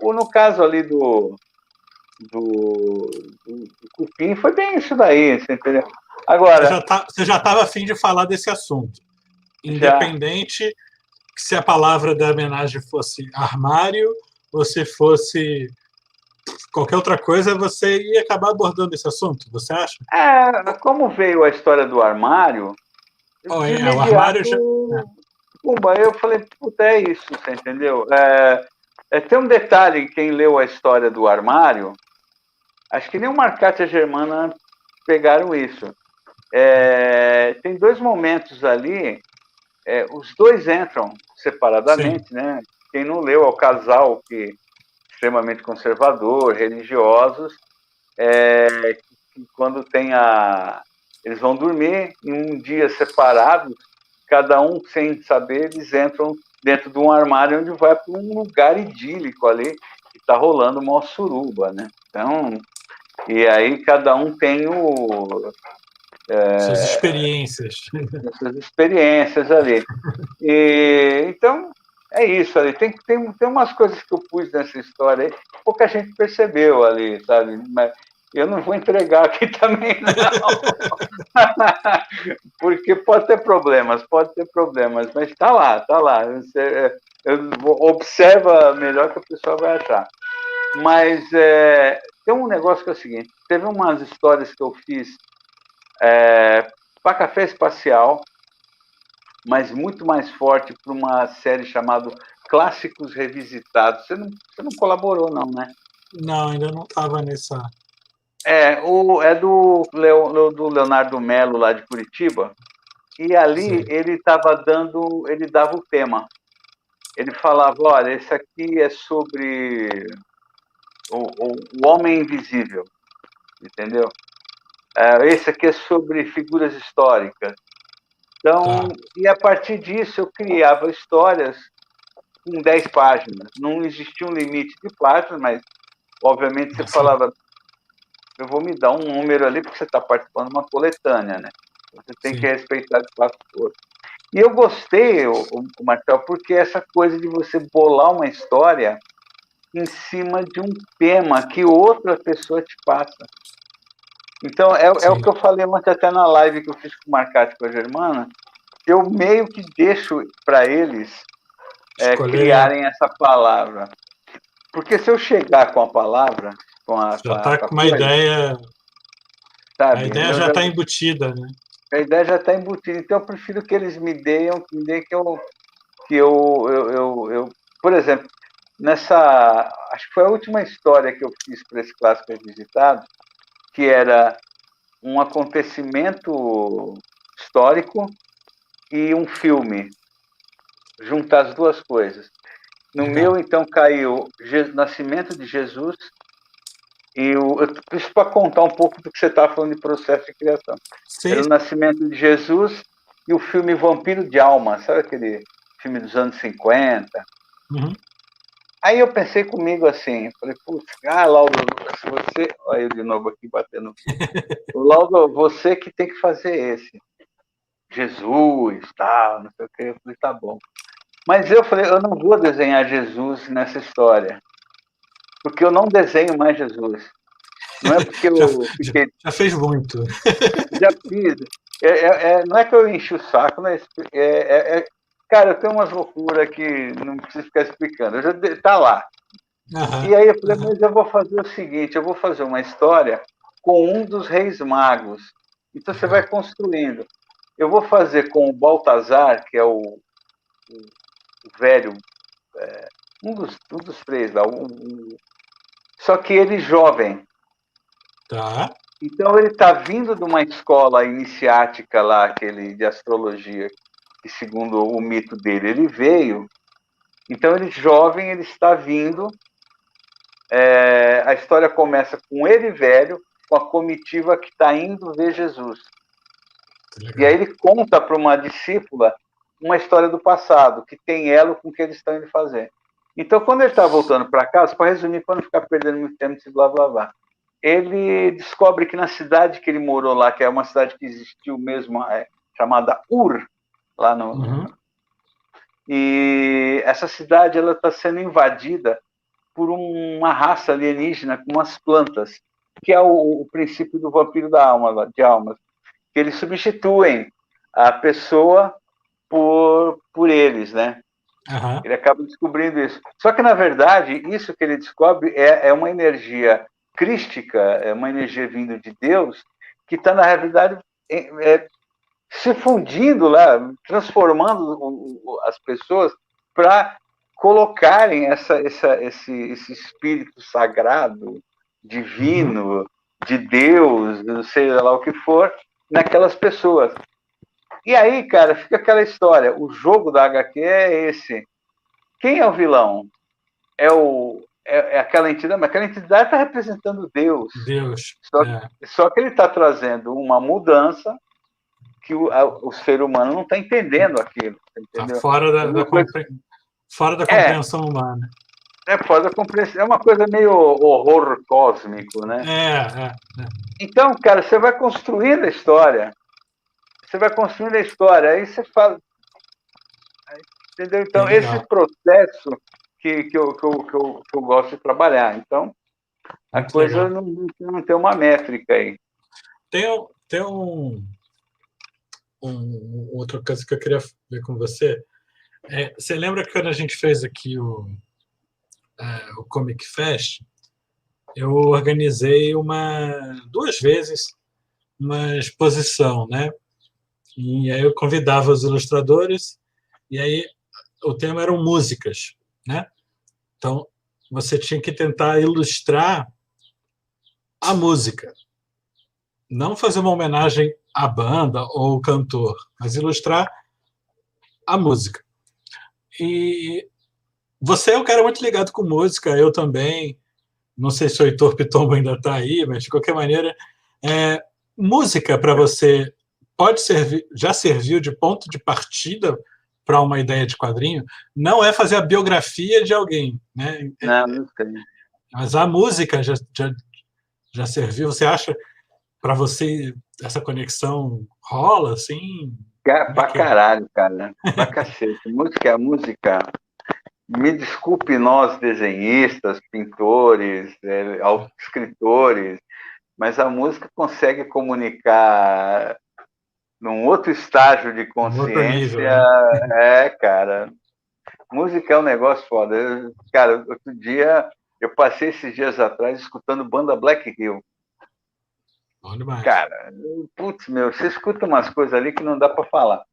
no caso ali do cupim, foi bem isso daí, você entendeu? Agora, você já estava afim de falar desse assunto, independente se a palavra da homenagem fosse armário ou se fosse qualquer outra coisa, você ia acabar abordando esse assunto, você acha? Como veio a história do armário, de o armário já... Pumba, eu falei, puta, é isso, você entendeu? Tem um detalhe, quem leu a história do armário, acho que nem o Marcate e a Germana pegaram isso. Tem dois momentos ali, os dois entram separadamente, Sim. né? Quem não leu é o casal que extremamente conservador, religiosos, que quando eles vão dormir em um dia separados, cada um sem saber, eles entram dentro de um armário onde vai para um lugar idílico ali, que está rolando uma suruba, né? Então, e aí cada um tem suas experiências. Suas experiências ali. Então, é isso ali. Tem umas coisas que eu pus nessa história aí, pouca gente percebeu ali, sabe? Mas eu não vou entregar aqui também, não. Porque pode ter problemas, mas está lá. Você observa melhor que a pessoa vai achar. Mas tem um negócio que é o seguinte: teve umas histórias que eu fiz para Café Espacial, mas muito mais forte para uma série chamada Clássicos Revisitados. Você não colaborou, não, né? Não, ainda não estava nessa. Do Leonardo Melo, lá de Curitiba, e ali ele dava o tema. Ele falava, olha, esse aqui é sobre o homem invisível, entendeu? Esse aqui é sobre figuras históricas. Então, e a partir disso eu criava histórias com 10 páginas. Não existia um limite de páginas, mas obviamente você falava, eu vou me dar um número ali, porque você está participando de uma coletânea, né? Você tem que respeitar o espaço todo. E eu gostei, o Marcel, porque essa coisa de você bolar uma história em cima de um tema que outra pessoa te passa. Então, é o que eu falei ontem até na live que eu fiz com o Marcati com a Germana, eu meio que deixo para eles criarem essa palavra. Porque se eu chegar com a palavra, já está com uma ideia. Sabe? A ideia já está embutida, né? A ideia já está embutida. Então, eu prefiro que eles me deem que eu. Por exemplo, acho que foi a última história que eu fiz para esse clássico revisitado, que era um acontecimento histórico e um filme. Juntar as duas coisas. No meu, então, caiu Nascimento de Jesus e isso para contar um pouco do que você estava falando de processo de criação. Sim. Era o Nascimento de Jesus e o filme Vampiro de Alma, sabe aquele filme dos anos 50? Uhum. Aí eu pensei comigo assim, falei, putz, Laudo, se você... Olha eu de novo aqui batendo. Laudo, você que tem que fazer esse. Jesus, tal, não sei o que. Eu falei, tá bom. Mas eu falei, eu não vou desenhar Jesus nessa história, porque eu não desenho mais Jesus. Não é porque eu fiquei... Já fez muito. Já fiz. Não é que eu enchi o saco, mas cara, eu tenho umas loucuras que não preciso ficar explicando. Tá lá. Uhum, e aí eu falei, mas eu vou fazer o seguinte, eu vou fazer uma história com um dos reis magos. Então você vai construindo. Eu vou fazer com o Baltazar, que é o velho, um dos três lá, só que ele jovem. Tá. Então ele está vindo de uma escola iniciática lá, aquele de astrologia, que segundo o mito dele, ele veio. Então ele jovem, ele está vindo. A história começa com ele velho, com a comitiva que está indo ver Jesus. E aí ele conta para uma discípula uma história do passado, que tem elo com o que eles estão indo fazer. Então, quando ele está voltando para casa, para resumir, para não ficar perdendo muito tempo nesse blá blá blá, ele descobre que na cidade que ele morou lá, que é uma cidade que existiu mesmo, chamada Ur, lá no... Uhum. E essa cidade ela está sendo invadida por uma raça alienígena com umas plantas, que é o princípio do vampiro de almas, que eles substituem a pessoa por eles, né? Uhum. Ele acaba descobrindo isso. Só que, na verdade, isso que ele descobre é uma energia crística, é uma energia vinda de Deus, que está, na realidade, se fundindo lá, transformando as pessoas para colocarem esse espírito sagrado, divino, de Deus, não sei lá o que for, naquelas pessoas. E aí, cara, fica aquela história. O jogo da HQ é esse. Quem é o vilão? É aquela entidade, mas aquela entidade está representando Deus. Só que ele está trazendo uma mudança que o ser humano não está entendendo aquilo. Entendeu? Tá fora da compreensão humana. Fora da compreensão. É uma coisa meio horror cósmico, né? Então, cara, você vai construindo a história. Aí você fala. Entendeu? Então, esse processo que eu gosto de trabalhar. Então, a muito coisa não tem uma métrica aí. Tem outra coisa que eu queria ver com você. Você lembra que quando a gente fez aqui o Comic Fest, eu organizei 2 vezes uma exposição, né? E aí eu convidava os ilustradores, e aí o tema eram músicas, né? Então, você tinha que tentar ilustrar a música. Não fazer uma homenagem à banda ou ao cantor, mas ilustrar a música. E você é um cara muito ligado com música, eu também. Não sei se o Heitor Pitombo ainda está aí, mas de qualquer maneira, música para você pode servir, já serviu de ponto de partida para uma ideia de quadrinho? Não é fazer a biografia de alguém, né? Não, não tem. Mas a música já serviu. Você acha para você essa conexão rola assim? Como é Pra que é? caralho, cara. Pra cacete. A música. Me desculpe nós, desenhistas, pintores, escritores, mas a música consegue comunicar num outro estágio de Um outro nível, consciência. né? Cara. Música é um negócio foda. Cara, outro dia, eu passei esses dias atrás escutando banda Black Hill. Bom demais. Cara, putz, meu, você escuta umas coisas ali que não dá para falar.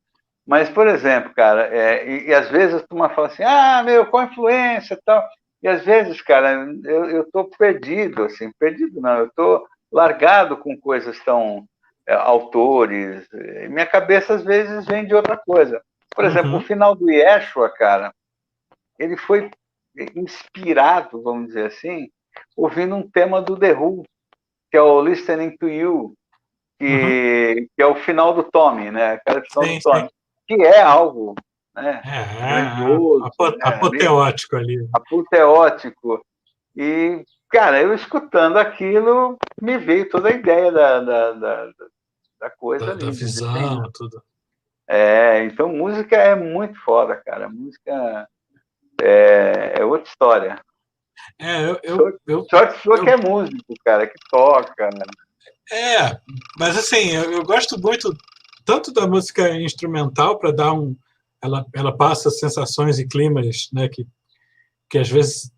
Mas, por exemplo, cara, e às vezes a turma fala assim, meu, qual a influência e tal. E às vezes, cara, eu tô perdido, assim, perdido não, eu tô largado com coisas tão autores. Minha cabeça, às vezes, vem de outra coisa. Por exemplo, o Uhum, final do Yeshua, cara, ele foi inspirado, vamos dizer assim, ouvindo um tema do The Who, que é o Listening to You, uhum. que é o final do Tommy, né? Aquela final do Sim, sim. Tommy, que é algo, né? É Grandioso, né? Ali, apoteótico ali. apoteótico. E, cara, eu escutando aquilo, me veio toda a ideia da coisa Da ali, de desenhar. visão, tudo. Então música é muito foda, cara. Música é outra história. É, Sorte sua que eu é músico, cara, que toca. mas assim, eu gosto muito tanto da música instrumental para dar ela passa sensações e climas, né, que às vezes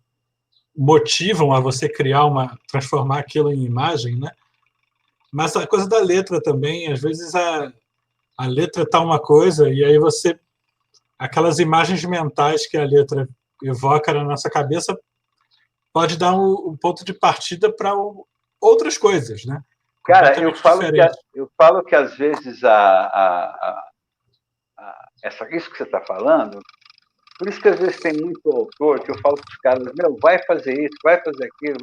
motivam a você criar transformar aquilo em imagem, né? Mas a coisa da letra também, às vezes a letra tá uma coisa e aí aquelas imagens mentais que a letra evoca na nossa cabeça pode dar um ponto de partida para outras coisas, né? Cara, Completamente diferentes. eu falo que às vezes isso que você está falando, por isso que às vezes tem muito autor que eu falo para os caras, meu, vai fazer isso, vai fazer aquilo,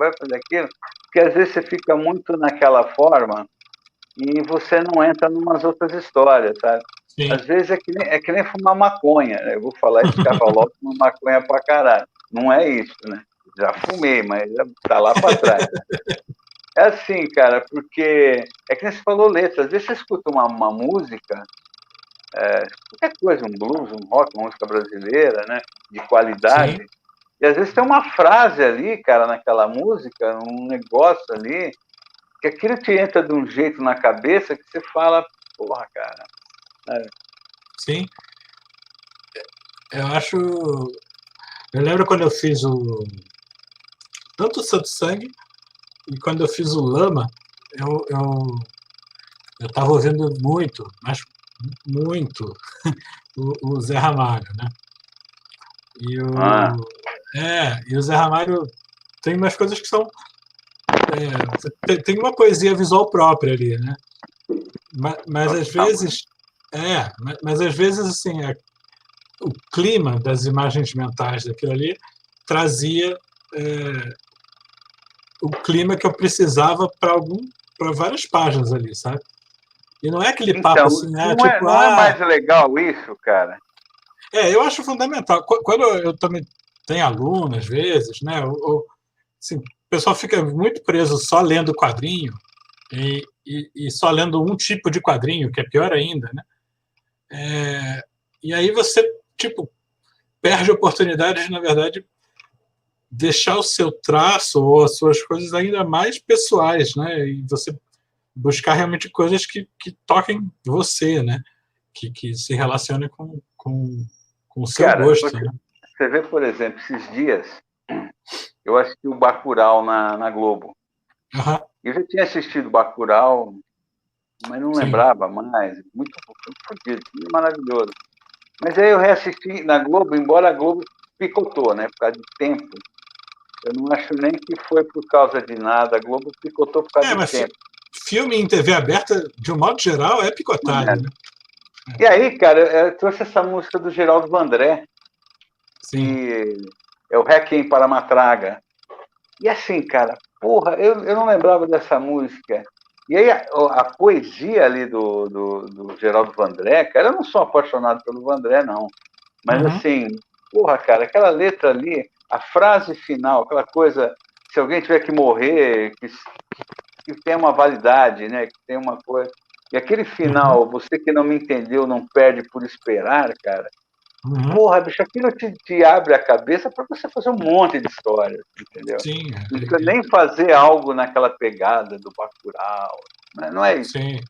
porque às vezes você fica muito naquela forma e você não entra em umas outras histórias, sabe? Sim. Às vezes é que nem fumar maconha, né? Eu vou falar isso, cara fala, logo fumar maconha pra caralho. Não é isso, né? Já fumei, mas já tá lá para trás. É assim, cara, porque é que nem você falou letra. Às vezes você escuta uma música, qualquer coisa, um blues, um rock, uma música brasileira, né? De Sim. qualidade. E às vezes tem uma frase ali, cara, naquela música, um negócio ali, que aquilo te entra de um jeito na cabeça que você fala, porra, cara. Sim. Eu acho. Eu lembro quando eu fiz tanto o Santo Sangue e quando eu fiz o Lama, eu, eu, eu estava ouvindo muito, mas muito, o Zé Ramalho, né? E Ah, o Zé Ramalho tem umas coisas que são. Tem uma poesia visual própria ali, né? Mas às total, né? vezes. Mas às vezes, assim, o clima das imagens mentais daquilo ali trazia é, o clima que eu precisava para várias páginas ali, sabe? E não é aquele papo Então, assim, tipo, não é mais legal isso, cara? eu acho fundamental. Quando eu também tenho aluno, às vezes, né? Assim, o pessoal fica muito preso só lendo quadrinho e só lendo um tipo de quadrinho, que é pior ainda, né? E aí você, tipo, perde a oportunidade de, na verdade, deixar o seu traço ou as suas coisas ainda mais pessoais, né? E você buscar realmente coisas que toquem você, né? Que se relacionem com o seu Cara, gosto, né? você vê, por exemplo, esses dias, eu assisti o Bacurau na Globo. Aham, Eu já tinha assistido Bacurau, mas não sim. lembrava mais. Muito fodido, maravilhoso. Mas aí eu reassisti na Globo, embora a Globo picotou, né? Por causa de tempo. Eu não acho nem que foi por causa de nada. A Globo picotou por causa de Mas tempo. filme em TV aberta, de um modo geral, é picotado, né? E aí, cara, eu trouxe essa música do Geraldo Vandré, Sim. que é o Requiem para Matraga. E assim, cara, porra, eu não lembrava dessa música. E aí a poesia ali do Geraldo Vandré, cara, eu não sou apaixonado pelo Vandré, não. Mas assim, porra, cara, aquela letra ali, a frase final, aquela coisa, se alguém tiver que morrer, que tem uma validade, né? Que tem uma coisa. E aquele final, você que não me entendeu, não perde por esperar, cara. Porra, bicho, aquilo te abre a cabeça para você fazer um monte de histórias, entendeu? Sim. Não precisa nem fazer algo naquela pegada do Bacurau, né? Não é isso. Sim.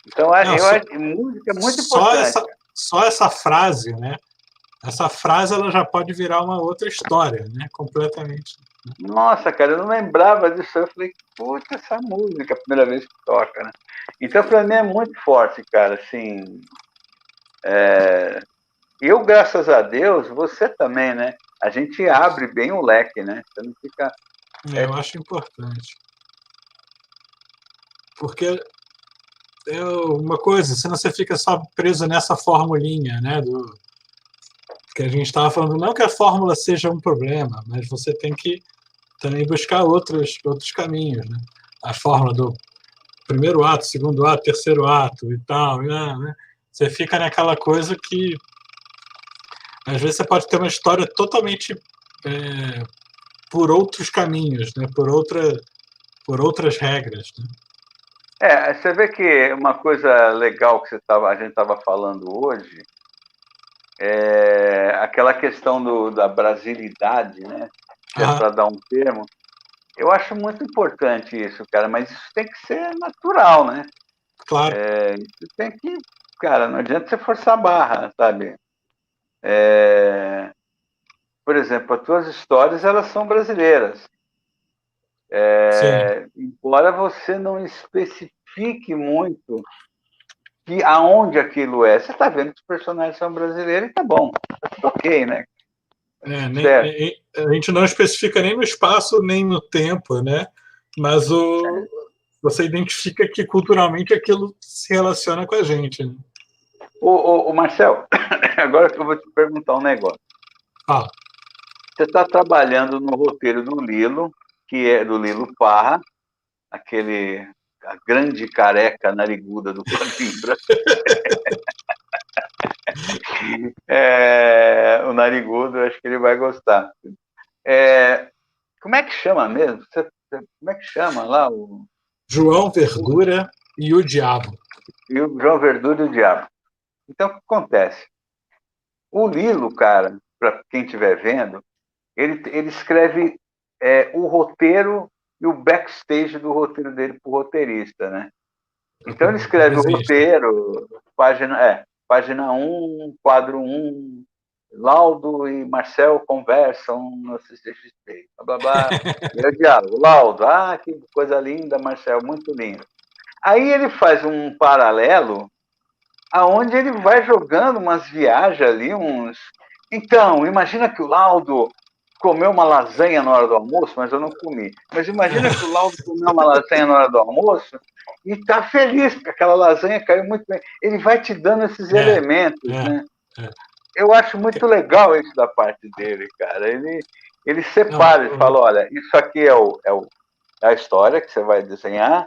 Então, Não, eu acho que música é muito importante. Só essa frase, né? Essa frase ela já pode virar uma outra história, né? Completamente. Nossa, cara, eu não lembrava disso. Eu falei, puta, essa música, a primeira vez que toca, né? Então, para mim é muito forte, cara, assim. Eu, graças a Deus, você também, né? A gente abre bem o leque, né? Você não fica. Eu acho importante. Porque uma coisa, senão você fica só preso nessa formulinha, né? Que a gente estava falando, não que a fórmula seja um problema, mas você tem que também buscar outros caminhos, né? A fórmula do primeiro ato, segundo ato, terceiro ato e tal, né? Você fica naquela coisa que às vezes você pode ter uma história totalmente por outros caminhos, né? Por outras regras, né? Você vê que uma coisa legal que a gente estava falando hoje é aquela questão da brasilidade, né? Que é para dar um termo. Eu acho muito importante isso, cara, mas isso tem que ser natural, né? Claro. Isso tem que, cara, não adianta você forçar a barra, sabe? Por exemplo, as tuas histórias, elas são brasileiras. Embora você não especifique muito que aonde aquilo é. Você está vendo que os personagens são brasileiros e tá bom. Tá tudo ok, né? A gente não especifica nem no espaço, nem no tempo, né? Mas você identifica que culturalmente aquilo se relaciona com a gente. Né? Ô, Marcel, agora que eu vou te perguntar um negócio. Você está trabalhando no roteiro do Lilo, que é do Lilo Parra, a grande careca nariguda do Coimbra. O narigudo, eu acho que ele vai gostar. Como é que chama mesmo? Como é que chama lá? João Verdura e o Diabo. E o João Verdura e o Diabo. Então, o que acontece? O Lilo, cara, para quem estiver vendo, ele escreve o roteiro e o backstage do roteiro dele para o roteirista, né? Então ele escreve o roteiro, página 1, quadro 1, Laudo e Marcel conversam no CCXP, blá, blá, blá. E o diálogo, Laudo, que coisa linda, Marcel, muito lindo. Aí ele faz um paralelo aonde ele vai jogando umas viagens ali, Então, imagina que o Laudo comeu uma lasanha na hora do almoço, mas eu não comi. Mas imagina que o Laudo comeu uma lasanha na hora do almoço e está feliz, porque aquela lasanha caiu muito bem. Ele vai te dando esses elementos, né? Eu acho muito legal isso da parte dele, cara. Ele separa, ele fala, olha, isso aqui é a história que você vai desenhar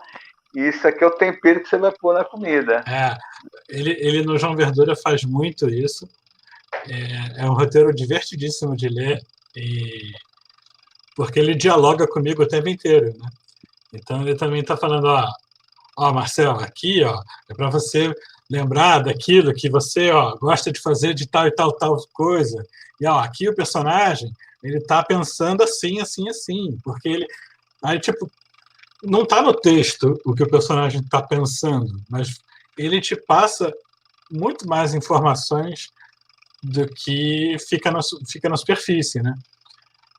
e isso aqui é o tempero que você vai pôr na comida. Ele no João Verdura faz muito isso. É um roteiro divertidíssimo de ler, porque ele dialoga comigo o tempo inteiro. Né? Então ele também está falando, Marcelo, aqui é para você lembrar daquilo que você gosta de fazer de tal e tal coisa. E aqui o personagem ele está pensando assim, assim, assim, porque ele aí tipo não está no texto o que o personagem está pensando, mas ele te passa muito mais informações do que fica na superfície, né?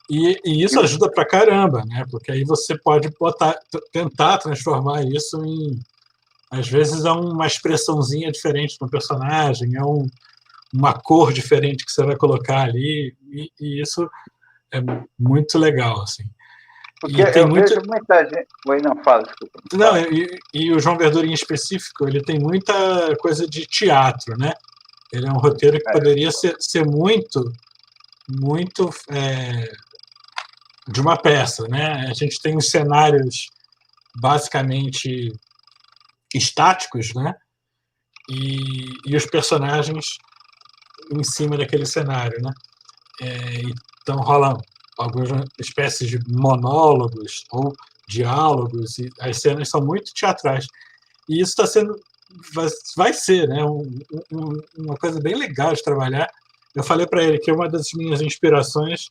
E isso ajuda pra caramba, né? Porque aí você pode tentar transformar isso em, às vezes, é uma expressãozinha diferente no personagem, é uma cor diferente que você vai colocar ali, e isso é muito legal, assim. Porque eu vejo muita gente... Oi, não, fala, desculpa. Não, e o João Verdura, em específico, ele tem muita coisa de teatro, né? Ele é um roteiro que poderia ser muito de uma peça, né? A gente tem os cenários basicamente estáticos, né? E os personagens em cima daquele cenário, né? Então rolam algumas espécies de monólogos ou diálogos, e as cenas são muito teatrais. E isso está sendo, vai ser, né, uma coisa bem legal de trabalhar. Eu falei para ele que uma das minhas inspirações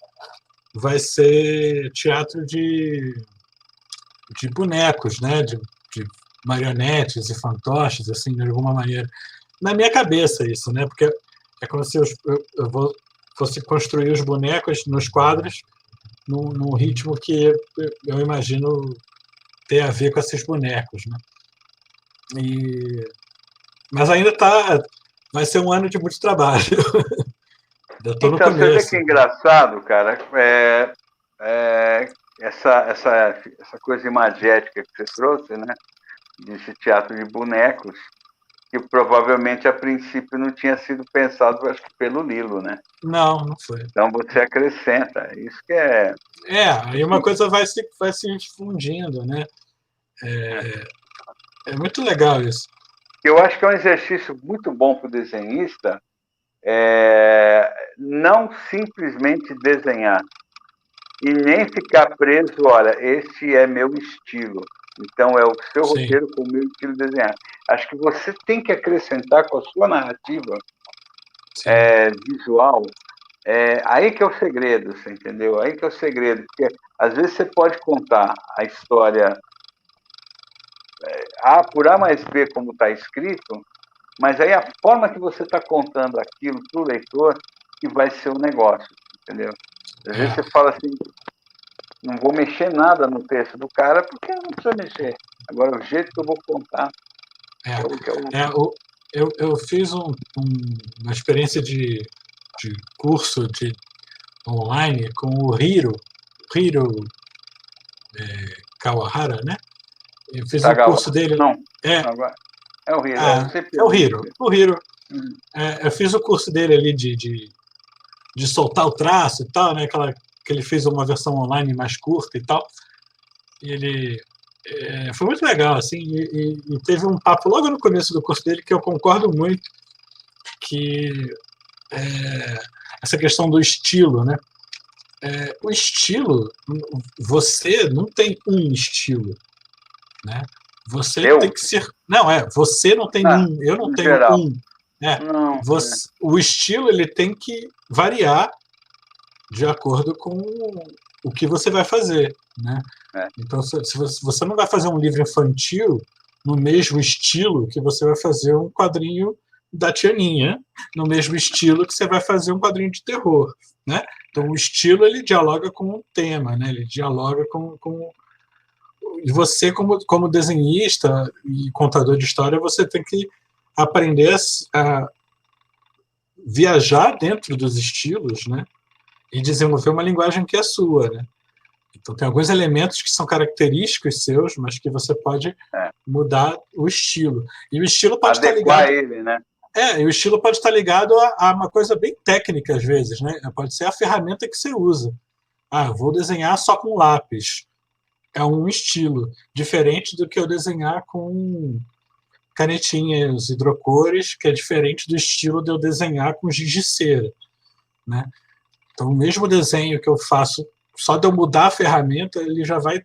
vai ser teatro de bonecos, né, de marionetes e fantoches, assim, de alguma maneira. Na minha cabeça isso, né, porque é como se eu fosse construir os bonecos nos quadros num ritmo que eu imagino ter a ver com esses bonecos, né? Mas ainda vai ser um ano de muito trabalho. Eu estou no Então, você vê que começo. é engraçado, cara, essa coisa imagética que você trouxe, né? Desse teatro de bonecos, que provavelmente a princípio não tinha sido pensado, acho que pelo Lilo, né? Não foi. Então você acrescenta, isso que é... Aí uma coisa vai se difundindo, né? É muito legal isso. Eu acho que é um exercício muito bom para o desenhista, não simplesmente desenhar, e nem ficar preso, olha, esse é meu estilo, então é o seu Sim. roteiro com o meu estilo de desenhar. Acho que você tem que acrescentar com a sua narrativa visual, aí que é o segredo, você entendeu? Aí que é o segredo, porque às vezes você pode contar a história por A mais B como está escrito, mas aí a forma que você está contando aquilo para o leitor que vai ser o negócio, entendeu? Às vezes você fala assim, não vou mexer nada no texto do cara, porque não precisa mexer. Agora, o jeito que eu vou contar eu fiz uma experiência de curso online com o Hiro Kawahara, né? Eu fiz um curso dele. Não, agora é o Hiro. É o Hiro. O Hiro. Eu fiz o curso dele ali de soltar o traço e tal, né? Que ele fez uma versão online mais curta e tal. E ele foi muito legal, assim, e teve um papo logo no começo do curso dele que eu concordo muito, que essa questão do estilo, né? O estilo, você não tem um estilo, né? Você tem que ser. Não, você não tem um, eu não tenho geral. um. O estilo ele tem que variar de acordo com o que você vai fazer, né? Então, se você não vai fazer um livro infantil no mesmo estilo que você vai fazer um quadrinho da Tianinha, no mesmo estilo que você vai fazer um quadrinho de terror, né? Então, o estilo ele dialoga com o tema, né? Ele dialoga com e você como desenhista e contador de história, você tem que aprender a viajar dentro dos estilos, né? E desenvolver uma linguagem que é sua, né? Então, tem alguns elementos que são característicos seus, mas que você pode mudar o estilo. E o estilo pode estar ligado... ele, né? E o estilo pode estar ligado a uma coisa bem técnica, às vezes, né? Pode ser a ferramenta que você usa. Eu vou desenhar só com lápis. É um estilo diferente do que eu desenhar com canetinhas hidrocores, que é diferente do estilo de eu desenhar com giz de cera, né? Então, o mesmo desenho que eu faço, só de eu mudar a ferramenta, ele já vai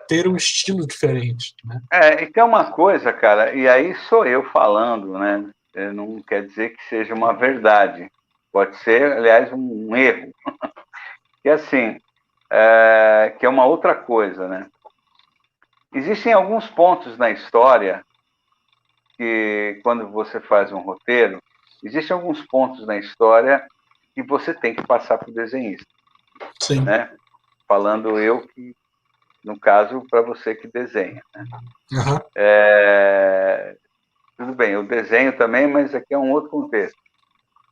ter um estilo diferente, né? E tem uma coisa, cara, e aí sou eu falando, né? Não quer dizer que seja uma verdade. Pode ser, aliás, um erro. E assim, que é uma outra coisa, né? Existem alguns pontos na história que, quando você faz um roteiro, existem alguns pontos na história que você tem que passar para o desenhista. Sim. Né? Falando eu que, no caso, para você que desenha. Né? Uhum. Tudo bem, eu desenho também, mas aqui é um outro contexto.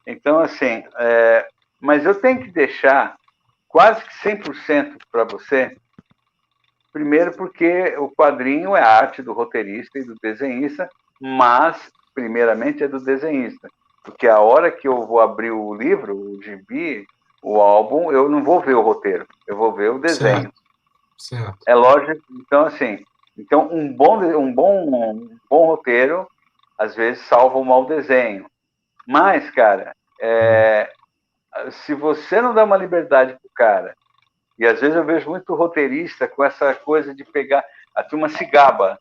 Então, assim, mas eu tenho que deixar quase que 100% para você, primeiro porque o quadrinho é a arte do roteirista e do desenhista, mas, primeiramente, é do desenhista. Porque a hora que eu vou abrir o livro, o gibi, o álbum, eu não vou ver o roteiro, eu vou ver o desenho. Certo. É lógico, então, assim, Então, um bom roteiro, às vezes, salva um mau desenho. Mas, cara, se você não dá uma liberdade pro cara, e às vezes eu vejo muito roteirista com essa coisa de pegar... A turma se gaba.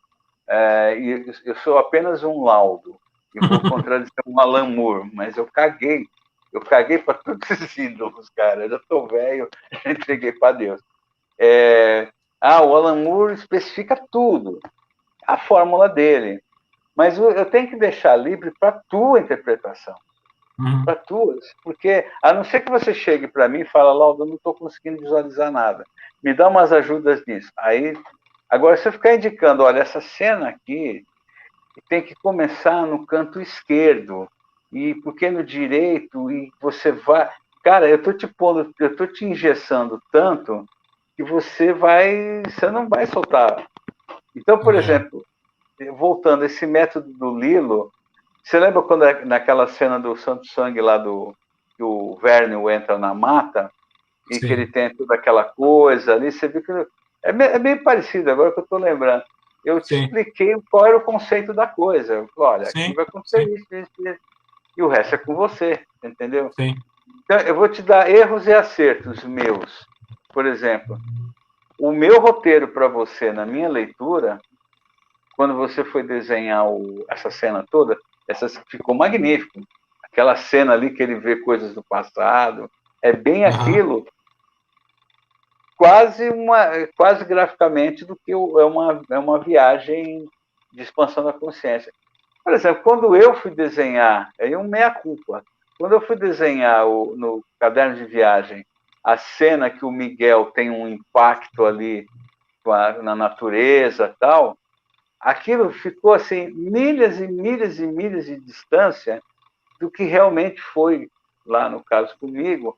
E eu sou apenas um laudo. E vou contradizer um Alan Moore, mas eu caguei. Eu caguei para todos esses ídolos, cara. Eu já estou velho, já entreguei para Deus. O Alan Moore especifica tudo. A fórmula dele. Mas eu tenho que deixar livre para a tua interpretação. Para tuas. Porque, a não ser que você chegue para mim e fale, Laudo, eu não estou conseguindo visualizar nada. Me dá umas ajudas nisso. Aí, agora, se eu ficar indicando, olha, essa cena aqui tem que começar no canto esquerdo, e porque no direito, e você vai... Cara, eu estou te engessando tanto que você não vai soltar. Então, por exemplo, voltando, esse método do Lilo, você lembra quando naquela cena do Santo Sangue lá que o Vernio entra na mata e Sim. que ele tem toda aquela coisa ali, você viu que é bem parecido, agora que eu estou lembrando. Eu te expliquei qual era o conceito da coisa. Olha, aqui vai acontecer isso, e o resto é com você, entendeu? Sim. Então, eu vou te dar erros e acertos meus. Por exemplo, o meu roteiro para você, na minha leitura, quando você foi desenhar essa cena toda, ficou magnífico. Aquela cena ali que ele vê coisas do passado, é bem aquilo, quase graficamente do que é uma viagem de expansão da consciência. Por exemplo, quando eu fui desenhar, é um meia-culpa, quando eu fui desenhar no caderno de viagem a cena que o Miguel tem um impacto ali na natureza e tal, aquilo ficou assim, milhas e milhas e milhas de distância do que realmente foi lá no caso comigo.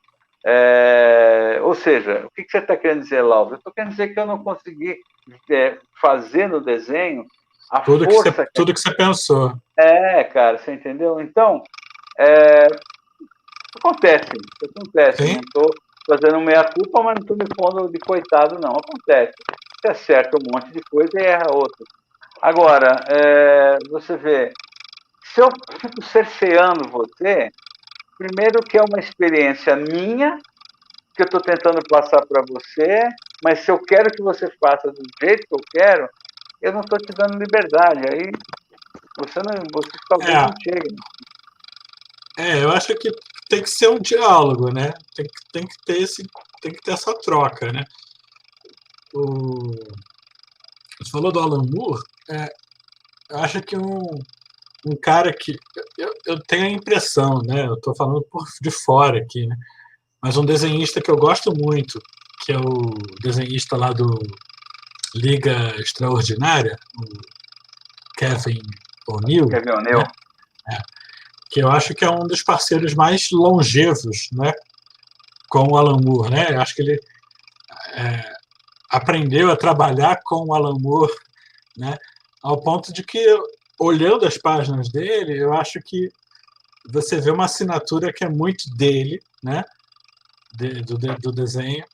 Ou seja, o que você está querendo dizer, Laura? Eu estou querendo dizer que eu não consegui fazer no desenho a força... Tudo que você pensou. Cara, você entendeu? Então, acontece. Sim. Não estou fazendo meia-culpa, mas não estou me pondo de coitado, não. Acontece. Você acerta um monte de coisa e erra outra. Agora, você vê, se eu fico cerceando você, primeiro que é uma experiência minha, que eu estou tentando passar para você, mas se eu quero que você faça do jeito que eu quero, eu não estou te dando liberdade. Aí você talvez não chegue. Eu acho que tem que ser um diálogo, né? Tem que ter essa troca, né? Você falou do Alan Moore, eu acho que um cara que... Eu tenho a impressão, né? Eu estou falando de fora aqui, né? Mas um desenhista que eu gosto muito, que é o desenhista lá do Liga Extraordinária, o Kevin O'Neill. Kevin O'Neill. Né? Que eu acho que é um dos parceiros mais longevos, né? Com o Alan Moore, né? Eu acho que ele aprendeu a trabalhar com o Alan Moore, né? Ao ponto de que, olhando as páginas dele, eu acho que você vê uma assinatura que é muito dele, né? Do desenho,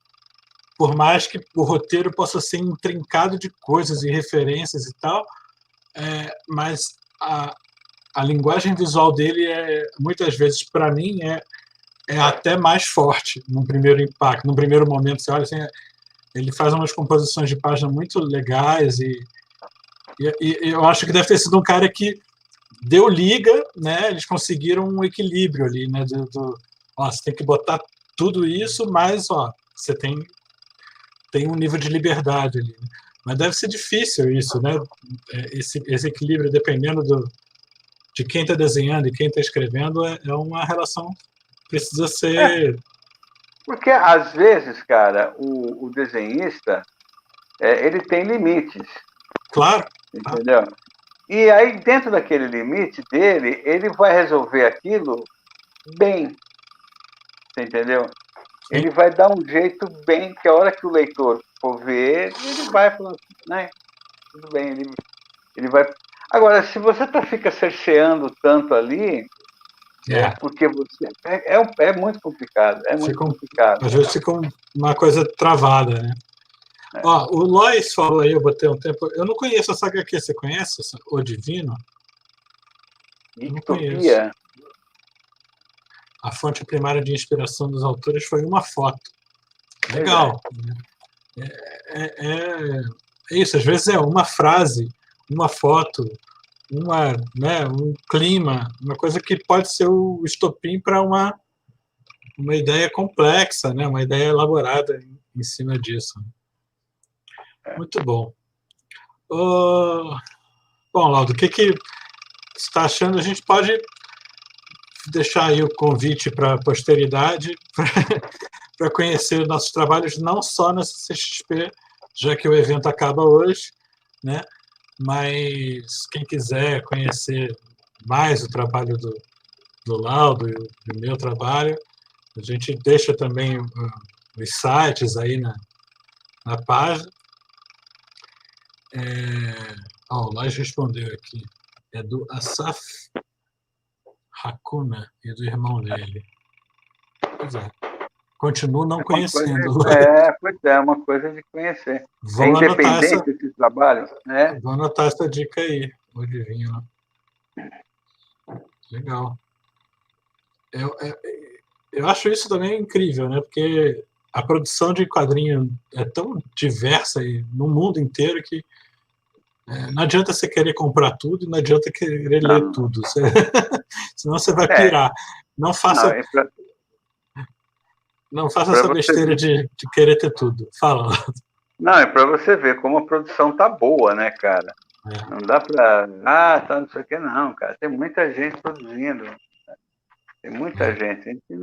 por mais que o roteiro possa ser intrincado de coisas e referências e tal, mas a linguagem visual dele muitas vezes, para mim, é até mais forte num primeiro impacto, num primeiro momento. Você olha assim, ele faz umas composições de página muito legais e eu acho que deve ter sido um cara que deu liga, né? Eles conseguiram um equilíbrio ali, né? Você tem que botar tudo isso, mas você tem um nível de liberdade ali. Né? Mas deve ser difícil isso, né? Esse equilíbrio, dependendo de quem está desenhando e quem está escrevendo, é uma relação que precisa ser... Porque, às vezes, cara, o desenhista, ele tem limites. Claro. Entendeu? E aí, dentro daquele limite dele, ele vai resolver aquilo bem. Você entendeu? Sim. Ele vai dar um jeito bem, que a hora que o leitor for ver, ele vai falando, né? Tudo bem, ele vai... Agora, se você fica cerceando tanto ali, porque você... É muito complicado, muito complicado. Às vezes fica uma coisa travada, né? Ó, o Lois falou aí, eu botei um tempo. Eu não conheço essa HQ, você conhece? O Divino? Eu não conheço. Dictopia. A fonte primária de inspiração dos autores foi uma foto. Pois Legal. É isso, às vezes é uma frase, uma foto, um clima, uma coisa que pode ser o estopim para uma ideia complexa, né? Uma ideia elaborada em cima disso. Muito bom. Bom, Laudo, o que você está achando? A gente pode deixar aí o convite para a posteridade para conhecer nossos trabalhos, não só na CCXP, já que o evento acaba hoje, né? Mas quem quiser conhecer mais o trabalho do Laudo e o meu trabalho, a gente deixa também os sites aí na página. O Lois respondeu aqui. É do Asaf Hakuna e do irmão dele. Pois é. Continuo não conhecendo. Pois é, uma coisa de conhecer. Vou independente esse trabalho, né? Vou anotar essa dica aí, o Divino. Legal. Eu acho isso também incrível, né? Porque a produção de quadrinho é tão diversa no mundo inteiro que não adianta você querer comprar tudo, não adianta querer ler tudo. Senão você vai pirar. Não faça essa besteira de querer ter tudo. Fala. Não, é para você ver como a produção tá boa, né, cara? Não dá para... tá, não sei o que, não, cara. Tem muita gente produzindo. Tem muita gente. A gente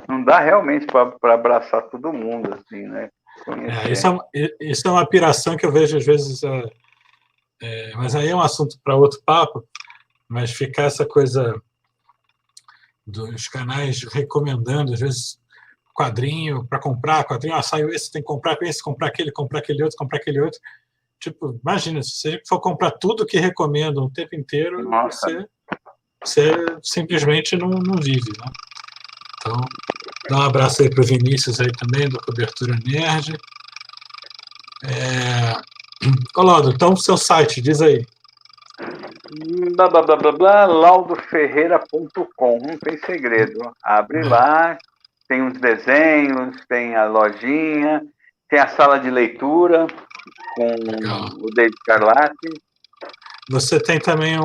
não dá realmente para abraçar todo mundo, assim, né? Isso é uma piração que eu vejo às vezes... mas aí é um assunto para outro papo, mas ficar essa coisa dos canais recomendando, às vezes, quadrinho para comprar, quadrinho, saiu esse, tem que comprar esse, comprar aquele outro, comprar aquele outro. Tipo, imagina, se você for comprar tudo que recomendam o tempo inteiro, você simplesmente não vive, né? Então, dá um abraço aí para o Vinícius aí também, do Cobertura Nerd. Laudo, então, seu site, diz aí. laudoferreira.com, não tem segredo. Abre lá, tem uns desenhos, tem a lojinha, tem a sala de leitura com o David Carlatti. Você tem também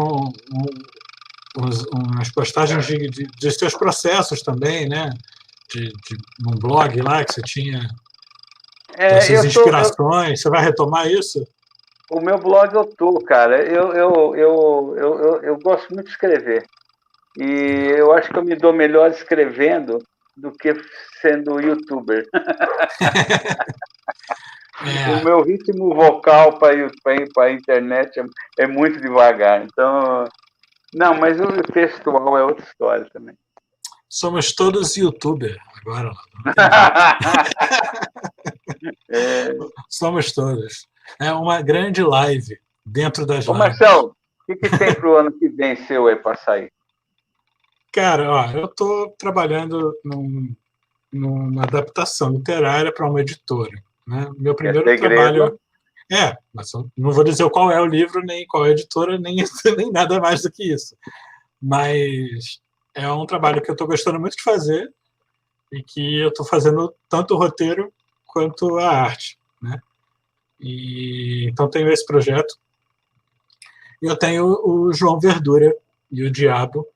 umas postagens de seus processos também, né? Num blog lá que você tinha dessas inspirações. Você vai retomar isso? O meu blog eu tô, cara. Eu gosto muito de escrever. E eu acho que eu me dou melhor escrevendo do que sendo youtuber. O meu ritmo vocal para a internet é muito devagar. Então, não, mas o textual é outra história também. Somos todos youtuber agora. Somos todos. É uma grande live dentro das lives. Marcelo, o que tem para o ano que vem seu aí para sair? Cara, eu estou trabalhando numa adaptação literária para uma editora. Né? Meu primeiro trabalho... mas não vou dizer qual é o livro, nem qual é a editora, nem nada mais do que isso. Mas é um trabalho que eu estou gostando muito de fazer e que eu estou fazendo tanto o roteiro quanto a arte. Né? Então tenho esse projeto. E eu tenho o João Verdura e o Diabo,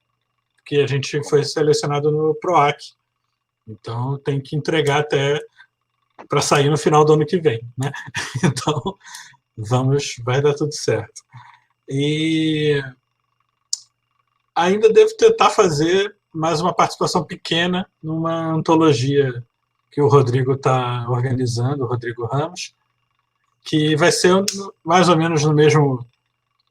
que a gente foi selecionado no PROAC. Então tem que entregar até para sair no final do ano que vem. Né? Então vai dar tudo certo. E ainda devo tentar fazer mais uma participação pequena numa antologia que o Rodrigo está organizando, o Rodrigo Ramos, que vai ser mais ou menos no mesmo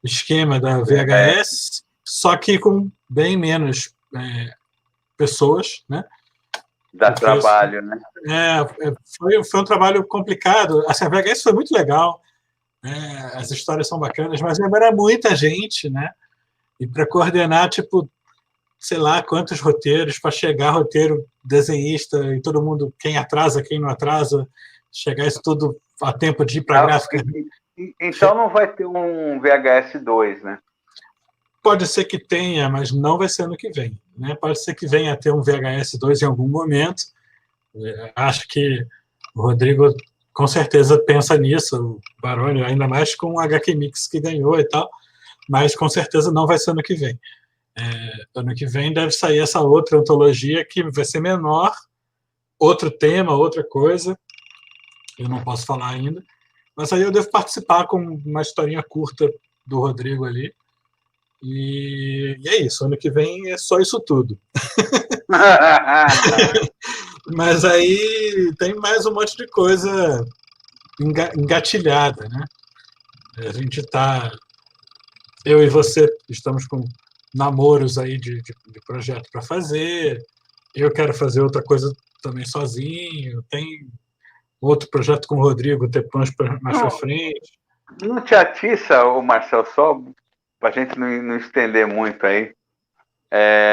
esquema da VHS, só que com bem menos pessoas, né? Dá trabalho, né? Foi um trabalho complicado. Assim, a VHS foi muito legal, as histórias são bacanas, mas era muita gente, né? E para coordenar, tipo, sei lá quantos roteiros, para chegar roteiro, desenhista, e todo mundo, quem atrasa, quem não atrasa, chegar isso tudo a tempo de ir para a gráfica. Então não vai ter um VHS 2, né? Pode ser que tenha, mas não vai ser ano que vem, né? Pode ser que venha a ter um VHS 2 em algum momento. Acho que o Rodrigo com certeza pensa nisso, o Baroni, ainda mais com o HQ Mix que ganhou e tal, mas com certeza não vai ser ano que vem. Ano que vem deve sair essa outra antologia que vai ser menor, outro tema, outra coisa. Eu não posso falar ainda, mas aí eu devo participar com uma historinha curta do Rodrigo ali. E é isso, ano que vem é só isso tudo. Mas aí tem mais um monte de coisa engatilhada, né? A gente tá... Eu e você estamos com namoros aí de projeto para fazer. Eu quero fazer outra coisa também sozinho. Tem outro projeto com o Rodrigo, depois mais para frente. Não te atiça, o Marcel, só para a gente não estender muito aí,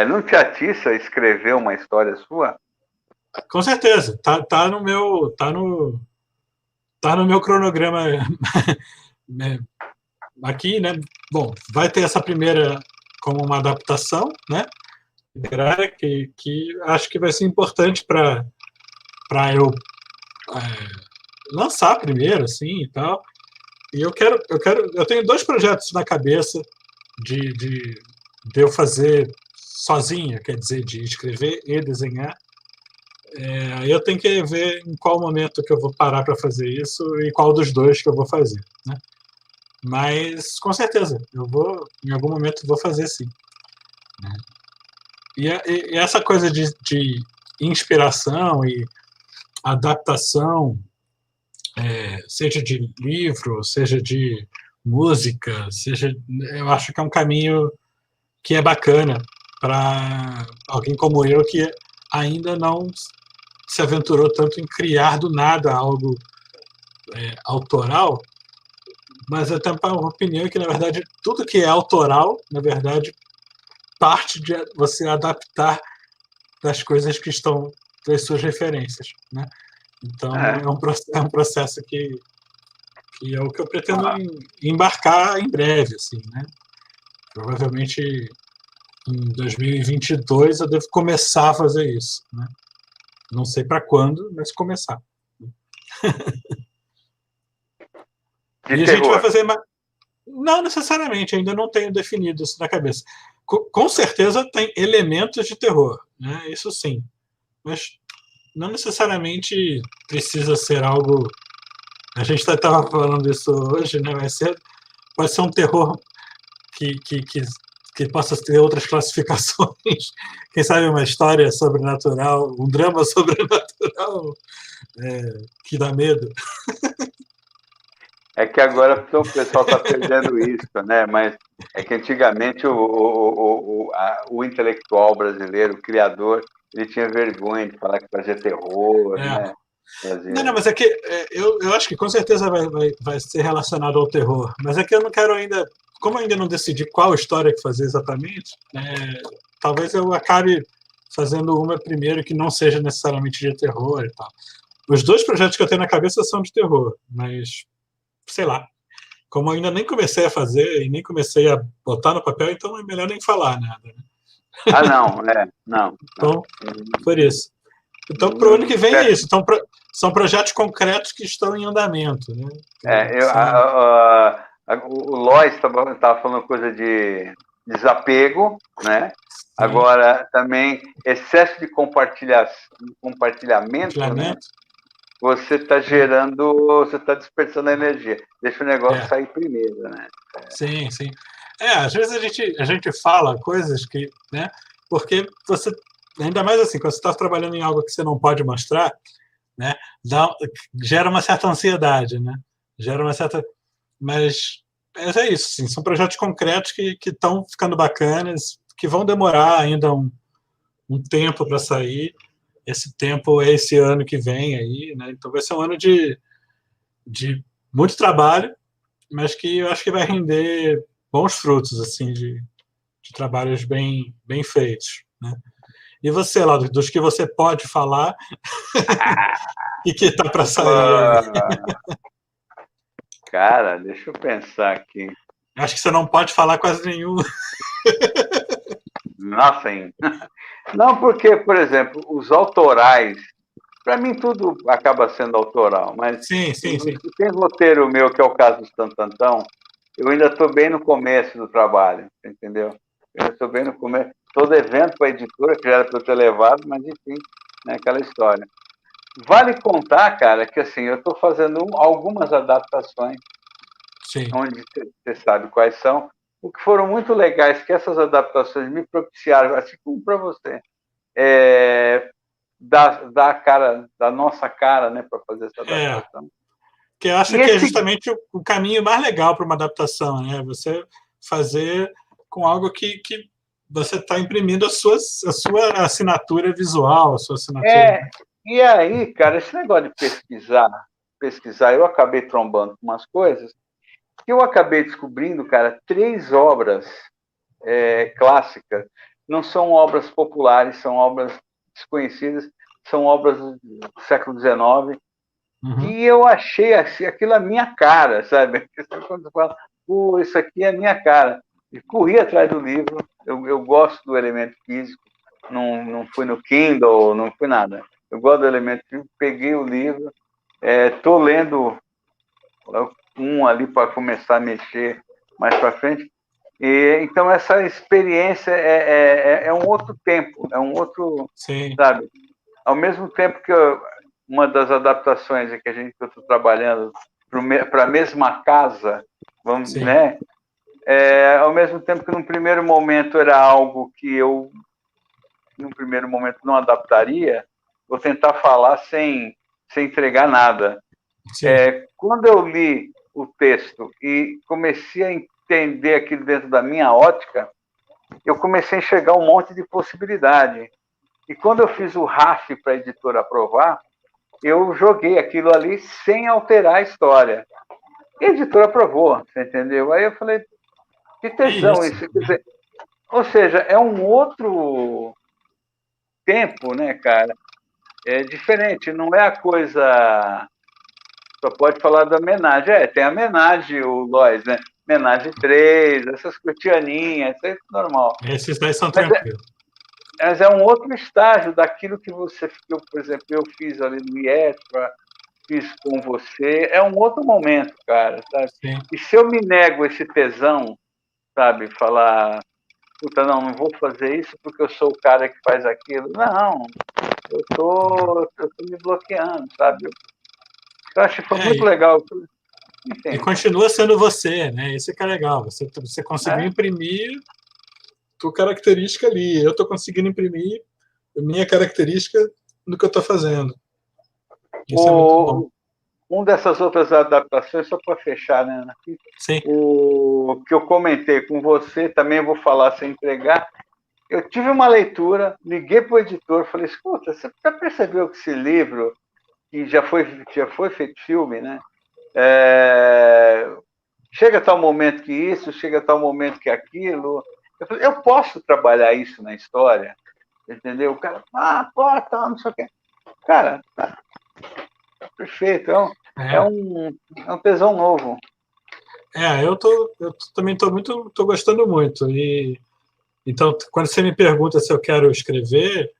não te atiça escrever uma história sua? Com certeza, tá no meu cronograma aqui, né? Bom, vai ter essa primeira como uma adaptação, né? Que acho que vai ser importante para eu lançar primeiro, assim, e tal. E eu tenho 2 projetos na cabeça de eu fazer sozinho, quer dizer, de escrever e desenhar. Eu tenho que ver em qual momento que eu vou parar para fazer isso e qual dos 2 que eu vou fazer, né? Mas, com certeza, em algum momento, vou fazer sim. E essa coisa de inspiração e adaptação, seja de livro, seja de música, eu acho que é um caminho que é bacana para alguém como eu que ainda não se aventurou tanto em criar do nada algo autoral, mas eu tenho uma opinião que, na verdade, tudo que é autoral, na verdade, parte de você adaptar das coisas que estão das suas referências, né? Então, é um processo que é o que eu pretendo embarcar em breve, assim, né? Provavelmente em 2022 eu devo começar a fazer isso, né? Não sei para quando, mas começar. De e terror. A gente vai fazer mais... Não necessariamente, ainda não tenho definido isso na cabeça. Com certeza tem elementos de terror, né? Isso sim. Mas não necessariamente precisa ser algo... A gente estava falando isso hoje, né? Pode ser um terror que possa ter outras classificações. Quem sabe uma história sobrenatural, um drama sobrenatural que dá medo. É que agora o pessoal está perdendo isso, né? Mas é que antigamente o intelectual brasileiro, o criador, ele tinha vergonha de falar que fazia terror, né? Não, mas é que eu acho que com certeza vai ser relacionado ao terror. Mas é que eu não quero ainda... Como eu ainda não decidi qual história que fazer exatamente, talvez eu acabe fazendo uma primeiro que não seja necessariamente de terror e tal. Os 2 projetos que eu tenho na cabeça são de terror, mas sei lá. Como eu ainda nem comecei a fazer e nem comecei a botar no papel, então é melhor nem falar nada. Né? Não. Então, por isso. Então, para o ano que vem é isso. Então, são projetos concretos que estão em andamento. Né? O Lois estava falando coisa de desapego, né? Sim. Agora, também, excesso de compartilhamento, né? Você está você está dispersando a energia. Deixa o negócio sair primeiro, né? Sim. Às vezes a gente fala coisas que, né? Porque você, ainda mais assim, quando você está trabalhando em algo que você não pode mostrar, né? Gera uma certa ansiedade, né? Mas é isso, sim. São projetos concretos que estão ficando bacanas, que vão demorar ainda um tempo para sair. Esse tempo é esse ano que vem aí, né? Então vai ser um ano de muito trabalho, mas que eu acho que vai render bons frutos, assim, de trabalhos bem feitos, né? E você, lá, dos que você pode falar e que está para sair aí? Cara, deixa eu pensar aqui. Acho que você não pode falar quase nenhum. Nossa, hein? Não, porque, por exemplo, os autorais, para mim tudo acaba sendo autoral, mas Sim. tem roteiro meu, que é o caso do Tantantão, eu ainda estou bem no começo do trabalho, entendeu? Eu ainda estou bem no começo. Todo evento para a editora, que já era para eu ter levado, mas enfim, né, aquela história. Vale contar, cara, que assim, eu estou fazendo algumas adaptações, Sim. onde você sabe quais são, o que foram muito legais, que essas adaptações me propiciaram, assim como para você, da cara, da nossa cara, né, para fazer essa adaptação. Que eu acho que é justamente o caminho mais legal para uma adaptação, né? Você fazer com algo que você está imprimindo a sua assinatura visual, a sua assinatura. E aí, cara, esse negócio de pesquisar, eu acabei trombando com umas coisas que eu acabei descobrindo, cara, 3 obras clássicas. Não são obras populares, são obras desconhecidas, são obras do século XIX, que eu achei assim, aquilo a minha cara, sabe? Quando você fala, pô, isso aqui é a minha cara. E corri atrás do livro, eu gosto do elemento físico, não fui no Kindle, não fui nada. Eu gosto do elemento físico, peguei o livro, estou lendo um ali para começar a mexer mais para frente. Então, essa experiência é um outro tempo, é um outro, Sim. sabe? Ao mesmo tempo que uma das adaptações que eu estou trabalhando para a mesma casa, vamos, né? Ao mesmo tempo que num primeiro momento era algo que eu, num primeiro momento, não adaptaria, vou tentar falar sem entregar nada. Quando eu li o texto e comecei a entender aquilo dentro da minha ótica, eu comecei a enxergar um monte de possibilidade. E quando eu fiz o RAF para a editora aprovar, eu joguei aquilo ali sem alterar a história. E a editora aprovou, você entendeu? Aí eu falei, que tesão isso. Quer dizer, ou seja, é um outro tempo, né, cara? É diferente, não é a coisa... Só pode falar da homenagem. Tem a homenagem, o Lois, né? Homenagem 3, essas cotidianinhas, isso é normal. Esses daí são tranquilos. Mas é um outro estágio daquilo que você... por exemplo, eu fiz ali no IETRA, fiz com você, é um outro momento, cara, sabe? Sim. E se eu me nego esse tesão, sabe, falar, puta, não vou fazer isso porque eu sou o cara que faz aquilo. Não, eu tô me bloqueando, sabe? Eu acho que foi muito legal. Enfim. E continua sendo você, né? Isso que é legal. Você conseguiu imprimir tua característica ali. Eu estou conseguindo imprimir a minha característica no que eu estou fazendo. Isso é muito bom. Um dessas outras adaptações, só para fechar, né, Ana? Sim. O que eu comentei com você, também vou falar sem entregar. Eu tive uma leitura, liguei para o editor, falei, escuta, você já percebeu que esse livro, que já foi feito filme, né? Chega a tal momento que isso, chega a tal momento que aquilo. Eu falei, eu posso trabalhar isso na história? Entendeu? O cara, pode, não sei o quê. Cara, tá perfeito, é um tesão novo. Eu também tô gostando muito. E então, quando você me pergunta se eu quero escrever,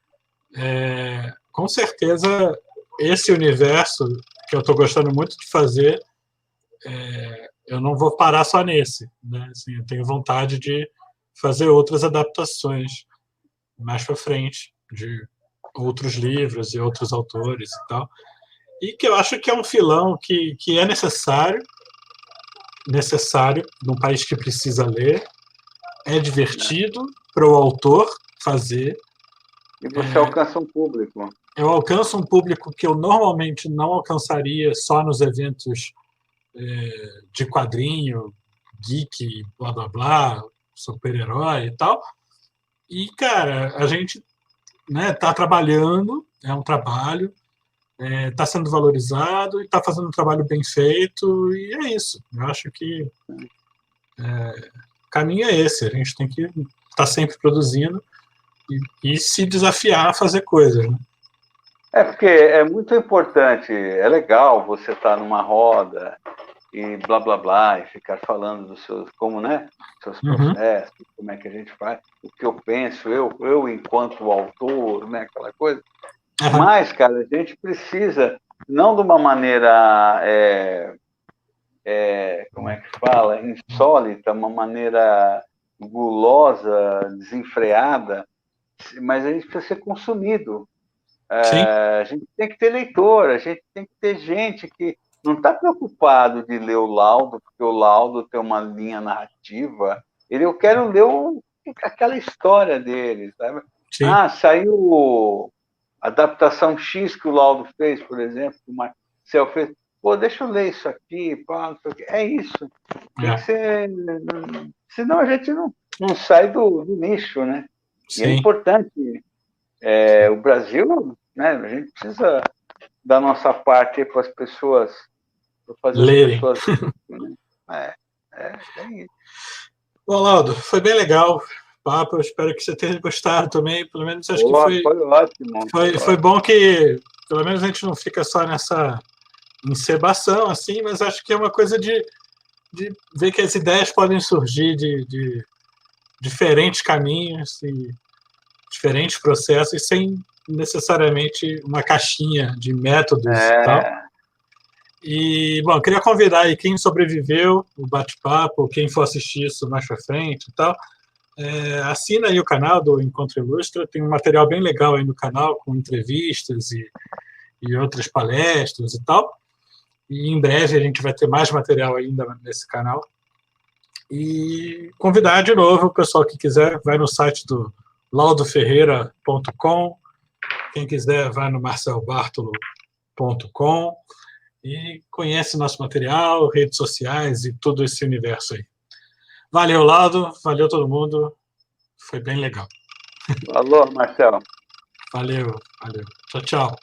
com certeza esse universo que eu estou gostando muito de fazer, eu não vou parar só nesse, né? Assim, eu tenho vontade de fazer outras adaptações mais para frente, de outros livros e outros autores e tal. E que eu acho que é um filão que é necessário num país que precisa ler, é divertido para o autor fazer. E você alcança um público. Eu alcanço um público que eu normalmente não alcançaria só nos eventos de quadrinho, geek, blá blá blá, super-herói e tal. E, cara, a gente tá trabalhando, é um trabalho, está sendo valorizado e está fazendo um trabalho bem feito, e é isso. Eu acho que o caminho é esse, a gente tem que estar sempre produzindo e se desafiar a fazer coisas, né? Porque é muito importante, é legal você estar numa roda e blá, blá, blá, e ficar falando dos seus, como, né, seus processos, como é que a gente faz, o que eu penso, eu enquanto autor, né, aquela coisa. Mas, cara, a gente precisa, não de uma maneira, como é que fala, insólita, uma maneira gulosa, desenfreada, mas a gente precisa ser consumido. A gente tem que ter leitor, a gente tem que ter gente que não está preocupado de ler o laudo, porque o laudo tem uma linha narrativa. Eu quero ler aquela história dele, sabe? Sim. Saiu a adaptação X que o laudo fez, por exemplo, que o Marcel fez. Pô, deixa eu ler isso aqui, pá, é isso. Tem que ser... Senão a gente não sai do nicho, né? Sim. E é importante... o Brasil, né, a gente precisa da nossa parte para as pessoas, para fazer lerem. As pessoas... Né? É isso. Bom, Laudo, foi bem legal o papo, eu espero que você tenha gostado também, pelo menos acho que foi ótimo. Foi bom que, pelo menos a gente não fica só nessa encebação, assim, mas acho que é uma coisa de ver que as ideias podem surgir de diferentes caminhos e diferentes processos, sem necessariamente uma caixinha de métodos e tal. E, bom, eu queria convidar aí quem sobreviveu o bate-papo, quem for assistir isso mais para frente e tal, assina aí o canal do Encontro Ilustra, tem um material bem legal aí no canal, com entrevistas e outras palestras e tal. E em breve a gente vai ter mais material ainda nesse canal. E convidar de novo o pessoal que quiser, vai no site do laudoferreira.com, quem quiser vai no marcelbartolo.com e conhece nosso material, redes sociais e todo esse universo aí. Valeu, Laudo, valeu todo mundo, foi bem legal. Alô, Marcelo. Valeu. Tchau, tchau.